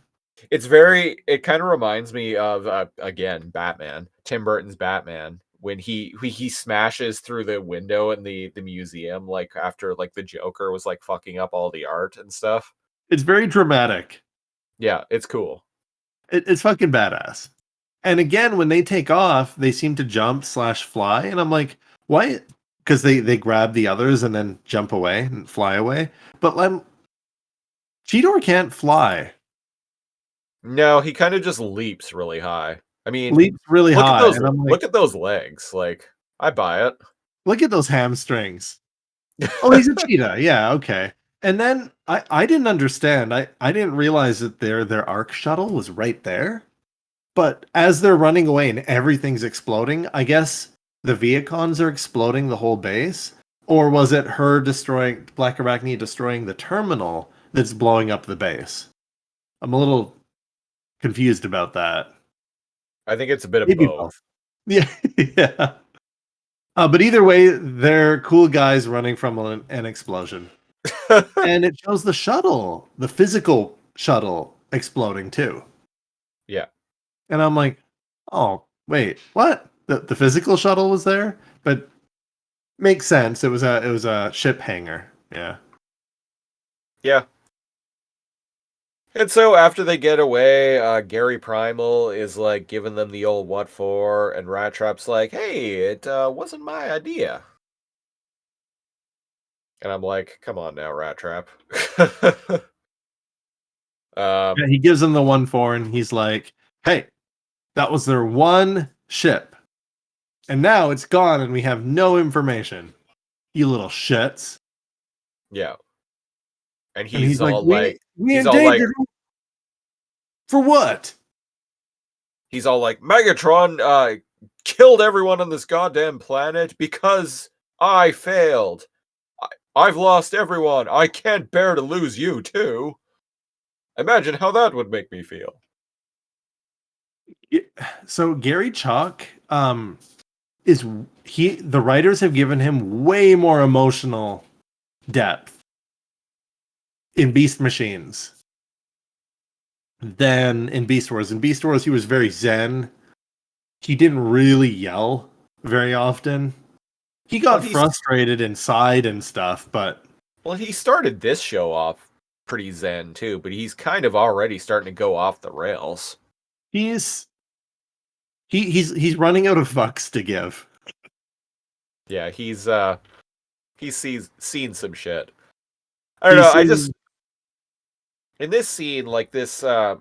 [SPEAKER 2] It kind of reminds me of again Batman, Tim Burton's Batman, when he smashes through the window in the museum, like after like the Joker was like fucking up all the art and stuff.
[SPEAKER 1] It's very dramatic.
[SPEAKER 2] Yeah, it's cool.
[SPEAKER 1] It's fucking badass. And again, when they take off, they seem to jump slash fly, and I'm like, why? Because they grab the others and then jump away and fly away. But Cheetor can't fly.
[SPEAKER 2] No, he kind of just leaps really high. I mean,
[SPEAKER 1] Leaps really high, and I'm like,
[SPEAKER 2] look at those legs. Like, I buy it.
[SPEAKER 1] look at those hamstrings. Oh, he's a cheetah. Yeah, okay. And then I didn't understand. I didn't realize that their arc shuttle was right there. But as they're running away and everything's exploding, I guess the Vehicons are exploding the whole base. Or was it her destroying Blackarachnia destroying the terminal that's blowing up the base? I'm a little confused about that.
[SPEAKER 2] I think it's a bit of
[SPEAKER 1] Maybe
[SPEAKER 2] both.
[SPEAKER 1] Yeah, yeah. But either way, they're cool guys running from an explosion. And it shows the shuttle, the physical shuttle exploding too.
[SPEAKER 2] Yeah.
[SPEAKER 1] And I'm like, oh, wait, what? The physical shuttle was there? But makes sense. It was a ship hangar. Yeah.
[SPEAKER 2] Yeah. And so after they get away, Gary Primal is like giving them the old what for, and Rat Trap's like, hey, it wasn't my idea. And I'm like, come on now, Rat Trap.
[SPEAKER 1] Yeah, he gives them the 1-4 and he's like, hey, that was their one ship. And now it's gone and we have no information. You little shits.
[SPEAKER 2] Yeah. And
[SPEAKER 1] And
[SPEAKER 2] he's
[SPEAKER 1] like,
[SPEAKER 2] all
[SPEAKER 1] we
[SPEAKER 2] like,
[SPEAKER 1] he's all like, for what?
[SPEAKER 2] he's all like, Megatron killed everyone on this goddamn planet because I failed. I've lost everyone. I can't bear to lose you too. Imagine how that would make me feel.
[SPEAKER 1] So Gary Chalk, is the writers have given him way more emotional depth in Beast Machines than in Beast Wars. In Beast Wars, he was very zen. He didn't really yell very often. He got frustrated inside and stuff, but
[SPEAKER 2] well, he started this show off pretty zen too, but he's kind of already starting to go off the rails.
[SPEAKER 1] he's running out of fucks to give.
[SPEAKER 2] Yeah, he's seen some shit. I don't know. I just in this scene, like this, where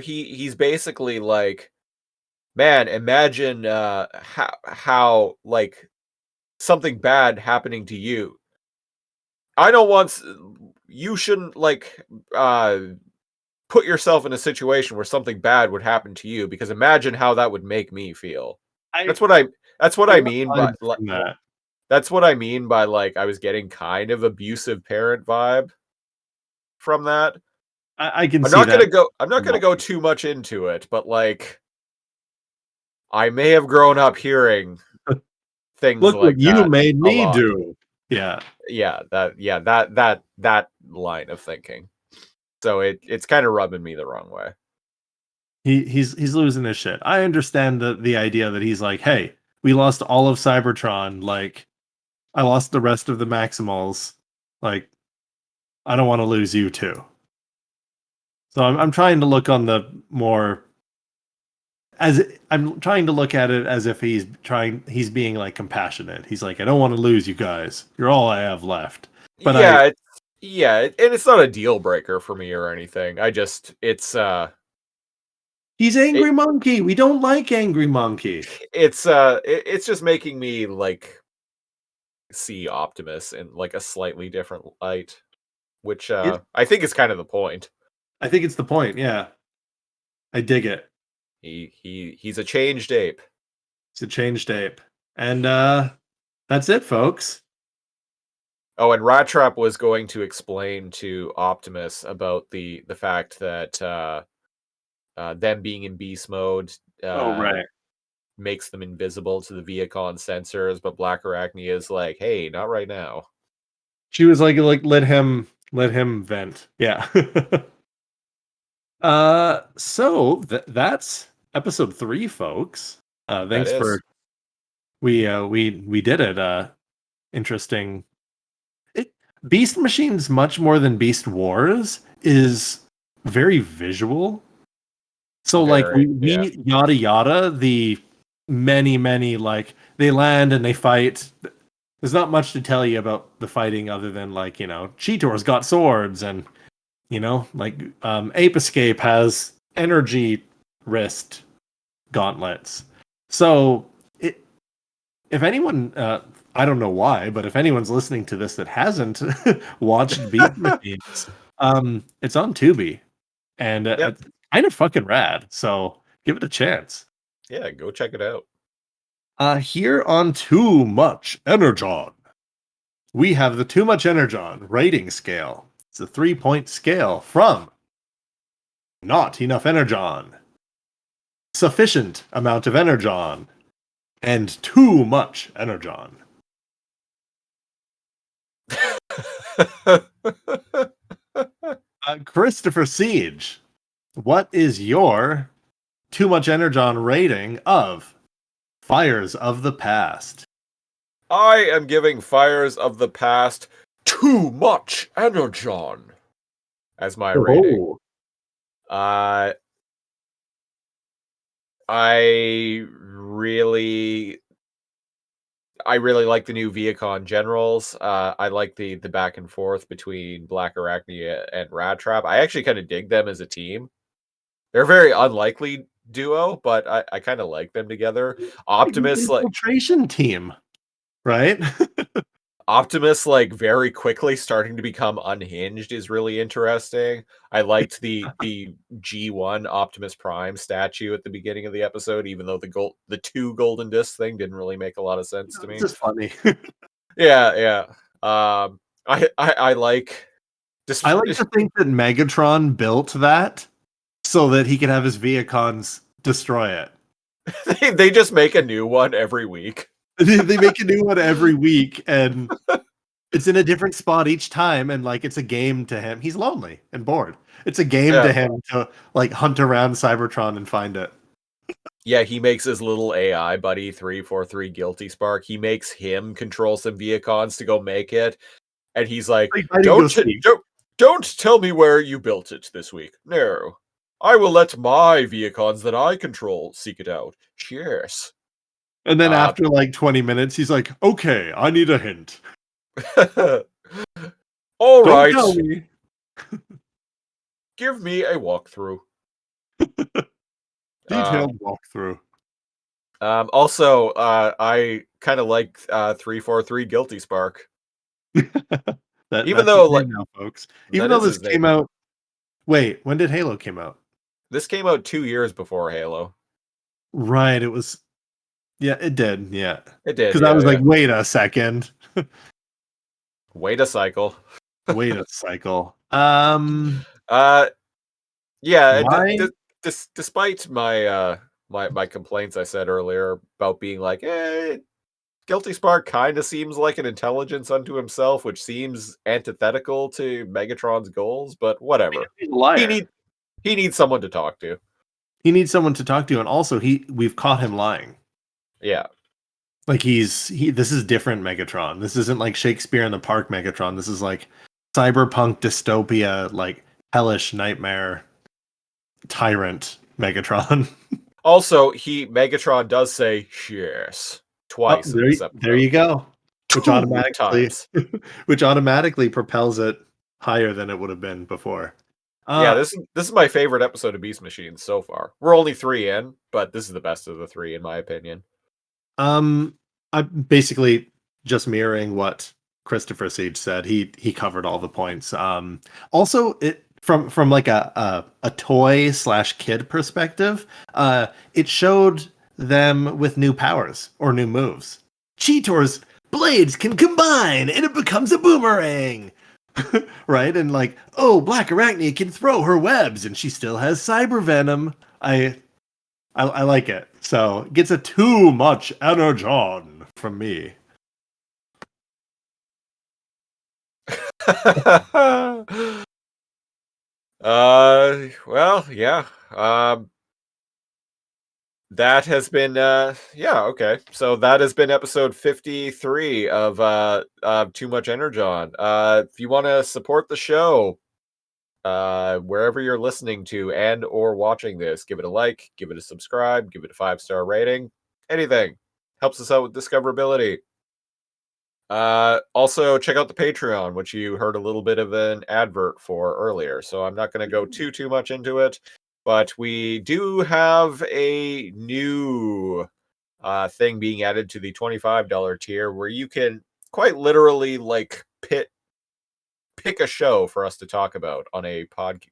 [SPEAKER 2] he's basically like, man, imagine how like something bad happening to you. I don't want you shouldn't like put yourself in a situation where something bad would happen to you, because imagine how that would make me feel. That's what I mean by
[SPEAKER 1] that.
[SPEAKER 2] that's what I mean by like I was getting kind of abusive parent vibe from that.
[SPEAKER 1] I can
[SPEAKER 2] I'm
[SPEAKER 1] see
[SPEAKER 2] not
[SPEAKER 1] that.
[SPEAKER 2] I'm not gonna go too much into it, but like I may have grown up hearing things
[SPEAKER 1] Look
[SPEAKER 2] like
[SPEAKER 1] what you
[SPEAKER 2] that
[SPEAKER 1] made
[SPEAKER 2] a
[SPEAKER 1] me
[SPEAKER 2] lot.
[SPEAKER 1] do. Yeah.
[SPEAKER 2] That line of thinking. So it's kind of rubbing me the wrong way.
[SPEAKER 1] He's losing his shit. I understand the idea that he's like, hey, we lost all of Cybertron. Like, I lost the rest of the Maximals. Like, I don't want to lose you too. So I'm trying to look on the more I'm trying to look at it as if he's being like compassionate. He's like, I don't want to lose you guys. You're all I have left. But
[SPEAKER 2] and it's not a deal breaker for me or anything.
[SPEAKER 1] He's Angry Monkey. We don't like Angry Monkey.
[SPEAKER 2] It's just making me like see Optimus in like a slightly different light, which I think is kind of the point.
[SPEAKER 1] I think it's the point, yeah. I dig it.
[SPEAKER 2] He's a changed ape.
[SPEAKER 1] It's a changed ape. And that's it, folks.
[SPEAKER 2] Oh, and Rat Trap was going to explain to Optimus about the fact that them being in beast mode
[SPEAKER 1] right.
[SPEAKER 2] makes them invisible to the Vehicon sensors, but Blackarachnia is like, hey, not right now.
[SPEAKER 1] She was like let him vent. Yeah. So that's episode 3, folks. Thanks
[SPEAKER 2] That
[SPEAKER 1] for
[SPEAKER 2] is.
[SPEAKER 1] we did it. Interesting. Beast Machines, much more than Beast Wars, is very visual. So like
[SPEAKER 2] Very,
[SPEAKER 1] we
[SPEAKER 2] yeah.
[SPEAKER 1] yada yada the many like they land and they fight. There's not much to tell you about the fighting other than like, Cheetor's got swords and like Ape Escape has energy wrist gauntlets. So if anyone I don't know why, but if anyone's listening to this that hasn't watched Beast Machines, it's on Tubi, and
[SPEAKER 2] Yep.
[SPEAKER 1] it's kind of fucking rad. So give it a chance.
[SPEAKER 2] Yeah, go check it out.
[SPEAKER 1] Here on Too Much Energon, we have the Too Much Energon rating scale. It's a 3-point scale from not enough Energon, sufficient amount of Energon, and too much Energon. Christopher Siege, what is your Too Much Energon rating of Fires of the Past?
[SPEAKER 2] I am giving Fires of the Past too much Energon as my rating. I really like the new Vehicon Generals. I like the back and forth between Blackarachnia and Rat Trap. I actually kind of dig them as a team. They're a very unlikely duo, but I kind of like them together. Optimus, like
[SPEAKER 1] infiltration team, right?
[SPEAKER 2] Optimus, like very quickly starting to become unhinged is really interesting. I liked the G1 Optimus Prime statue at the beginning of the episode, even though the 2 golden disc thing didn't really make a lot of sense to me.
[SPEAKER 1] It's just funny.
[SPEAKER 2] Yeah. I like.
[SPEAKER 1] I like to think that Megatron built that so that he could have his Vehicons destroy it.
[SPEAKER 2] They just make a new one every week.
[SPEAKER 1] They make a new one every week, and it's in a different spot each time, and like it's a game to him. He's lonely and bored. It's a game to him to like hunt around Cybertron and find it.
[SPEAKER 2] Yeah, he makes his little AI buddy 343 Guilty Spark. He makes him control some Vehicons to go make it, and he's like, don't tell me where you built it this week. No, I will let my Vehicons that I control seek it out. Cheers.
[SPEAKER 1] And then after like 20 minutes, he's like, okay, I need a hint.
[SPEAKER 2] All right. Tell me. Give me a walkthrough.
[SPEAKER 1] Detailed walkthrough.
[SPEAKER 2] Also, I kind of like 343 Guilty Spark.
[SPEAKER 1] Even though, like, now, folks, even though this came out. Wait, when did Halo came out?
[SPEAKER 2] This came out 2 years before Halo.
[SPEAKER 1] Right, it was. Yeah, it did. Yeah,
[SPEAKER 2] it did.
[SPEAKER 1] Because I was like, wait a second.
[SPEAKER 2] Wait a cycle.
[SPEAKER 1] Wait a cycle.
[SPEAKER 2] Yeah. Despite my my complaints I said earlier about being like, Guilty Spark kind of seems like an intelligence unto himself, which seems antithetical to Megatron's goals, but whatever.
[SPEAKER 1] He's a liar.
[SPEAKER 2] He needs someone to talk to.
[SPEAKER 1] He needs someone to talk to, and also we've caught him lying.
[SPEAKER 2] Yeah.
[SPEAKER 1] Like this is different Megatron. This isn't like Shakespeare in the Park Megatron. This is like cyberpunk dystopia, like hellish nightmare tyrant Megatron.
[SPEAKER 2] Also, Megatron does say yes twice.
[SPEAKER 1] There you go. Which automatically propels it higher than it would have been before.
[SPEAKER 2] Yeah, this is my favorite episode of Beast Machines so far. We're only 3 in, but this is the best of the 3 in my opinion.
[SPEAKER 1] I'm basically just mirroring what Christopher Siege said. He covered all the points. Also, it from like a toy / kid perspective, it showed them with new powers or new moves. Cheetor's blades can combine and it becomes a boomerang. Right? And like, Blackarachnia can throw her webs and she still has cyber venom. I like it. So gets a too much ENERGON from me.
[SPEAKER 2] Well, yeah. That has been yeah, okay. So that has been episode 53 of Too Much Energon. If you want to support the show, wherever you're listening to and or watching this, give it a like, give it a subscribe, give it a 5-star rating. Anything helps us out with discoverability. Also check out the Patreon, which you heard a little bit of an advert for earlier. So I'm not going to go too much into it, but we do have a new thing being added to the $25 tier where you can quite literally like pick a show for us to talk about on a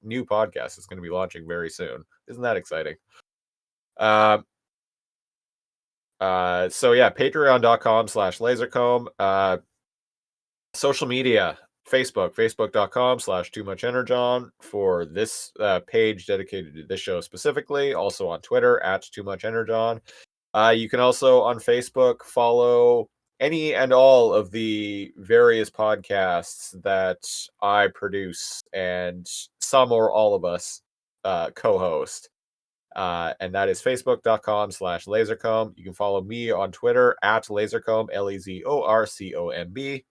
[SPEAKER 2] new podcast that's going to be launching very soon. Isn't that exciting? So yeah, patreon.com/lasercomb. Social media, facebook.com/toomuchenergon for this page dedicated to this show specifically. Also on Twitter @toomuchenergon. You can also on Facebook follow any and all of the various podcasts that I produce and some or all of us co-host. And that is facebook.com/lasercomb. You can follow me on Twitter @lasercomb, LEZORCOMB.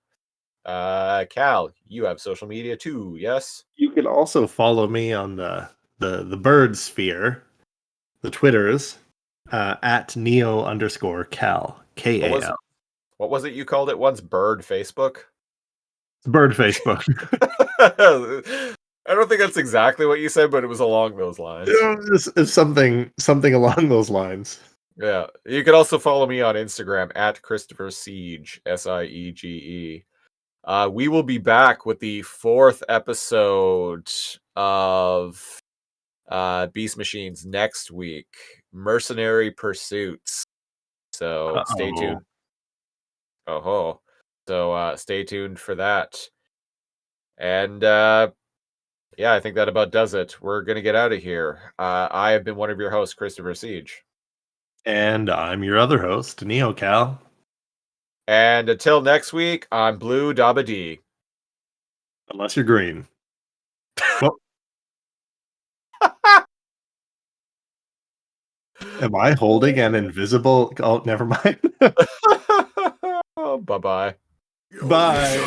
[SPEAKER 2] Cal, you have social media too, yes?
[SPEAKER 1] You can also follow me on the bird sphere, the Twitters, @neo_cal, KAL.
[SPEAKER 2] What was it you called it once? Bird Facebook?
[SPEAKER 1] Bird Facebook.
[SPEAKER 2] I don't think that's exactly what you said, but it was along those lines.
[SPEAKER 1] It's something along those lines.
[SPEAKER 2] Yeah. You can also follow me on Instagram @Christopher Siege, SIEGE. We will be back with the 4th episode of Beast Machines next week, Mercenary Pursuits. So stay tuned. So stay tuned for that. And yeah, I think that about does it. We're going to get out of here. I have been one of your hosts, Christopher Siege.
[SPEAKER 1] And I'm your other host, NeoCal.
[SPEAKER 2] And until next week, I'm Blue Dabba D.
[SPEAKER 1] Unless you're green. Well, am I holding an invisible... Oh, never mind.
[SPEAKER 2] Bye-bye.
[SPEAKER 1] Bye.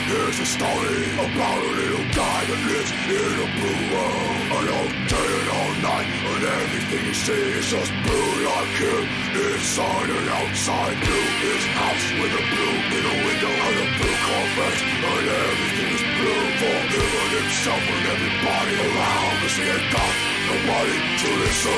[SPEAKER 3] Here's a story about a little guy that lives in a blue world. Alone day and all night, and everything he sees is just blue like him. Inside and outside, blue his house with a blue little window and a blue Corvette. And everything is blue for him and himself and everybody around. Cause he ain't got nobody to listen.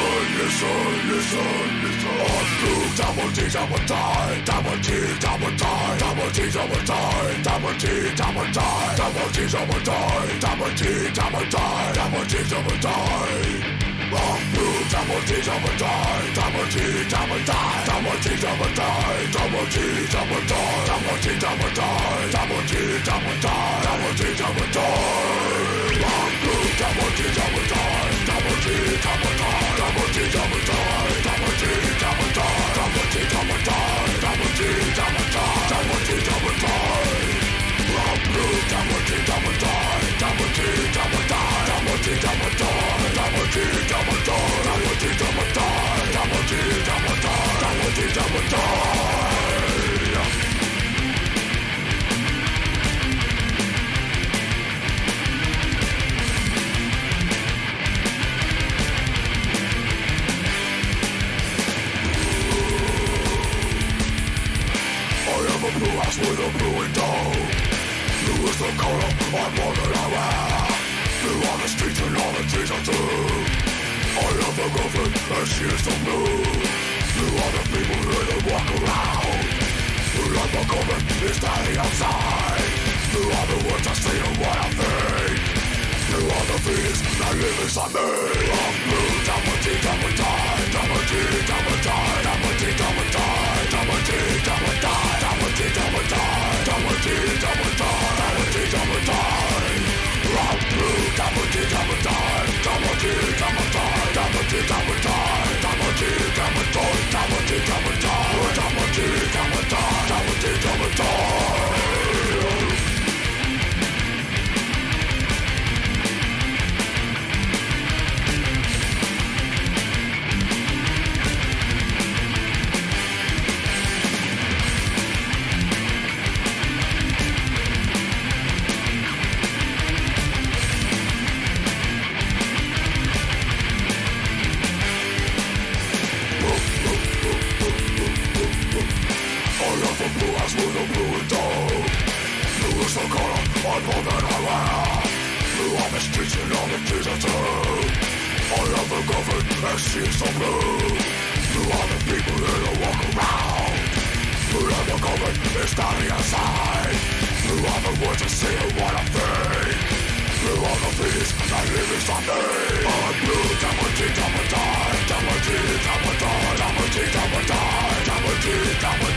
[SPEAKER 3] On blue, double D, double die, double D, double die, double D, double die, double D, double die, double D, double die, double D, double die, double D, double die. On blue, double D, double die, double D, double die, double D, double die, double D, double die, double D, double die, double D, double die, double D, double die. On blue, double D, double die, double D, double die, double D, double die, double D, double die, double D, double die, double D, double die, double D, double die. On blue, double D, double die, double D, double die, double D, double die, double D, double die, double D, double die, double D, double die, double D, double die. Blue house with a blue window. Blue is the color I'm more than I wear. Blue on the streets and all the trees are blue. I have a girlfriend and she is so blue. Blue are the people that walk around. Blue like my girlfriend is standing outside. Blue are the words I say and what I think. Blue are the feelings that live inside me. I'm blue, double D, double die, double D, double die, double D, double die, double D, double die, double D, double die, double D, double die, double D, double die. I'm blue, double D, double die, double D, double die, double D, double die, double D, double die. I'm all that I wear. Through all the streets and all the keys of truth, I am the governed exceeds so blue. Through all the people that walk around, through all the government is standing aside. Through all the words I say and what I think, through all the fears that live inside me. I'm blue, double G, double die, double G, double die, double G, double die, double G, double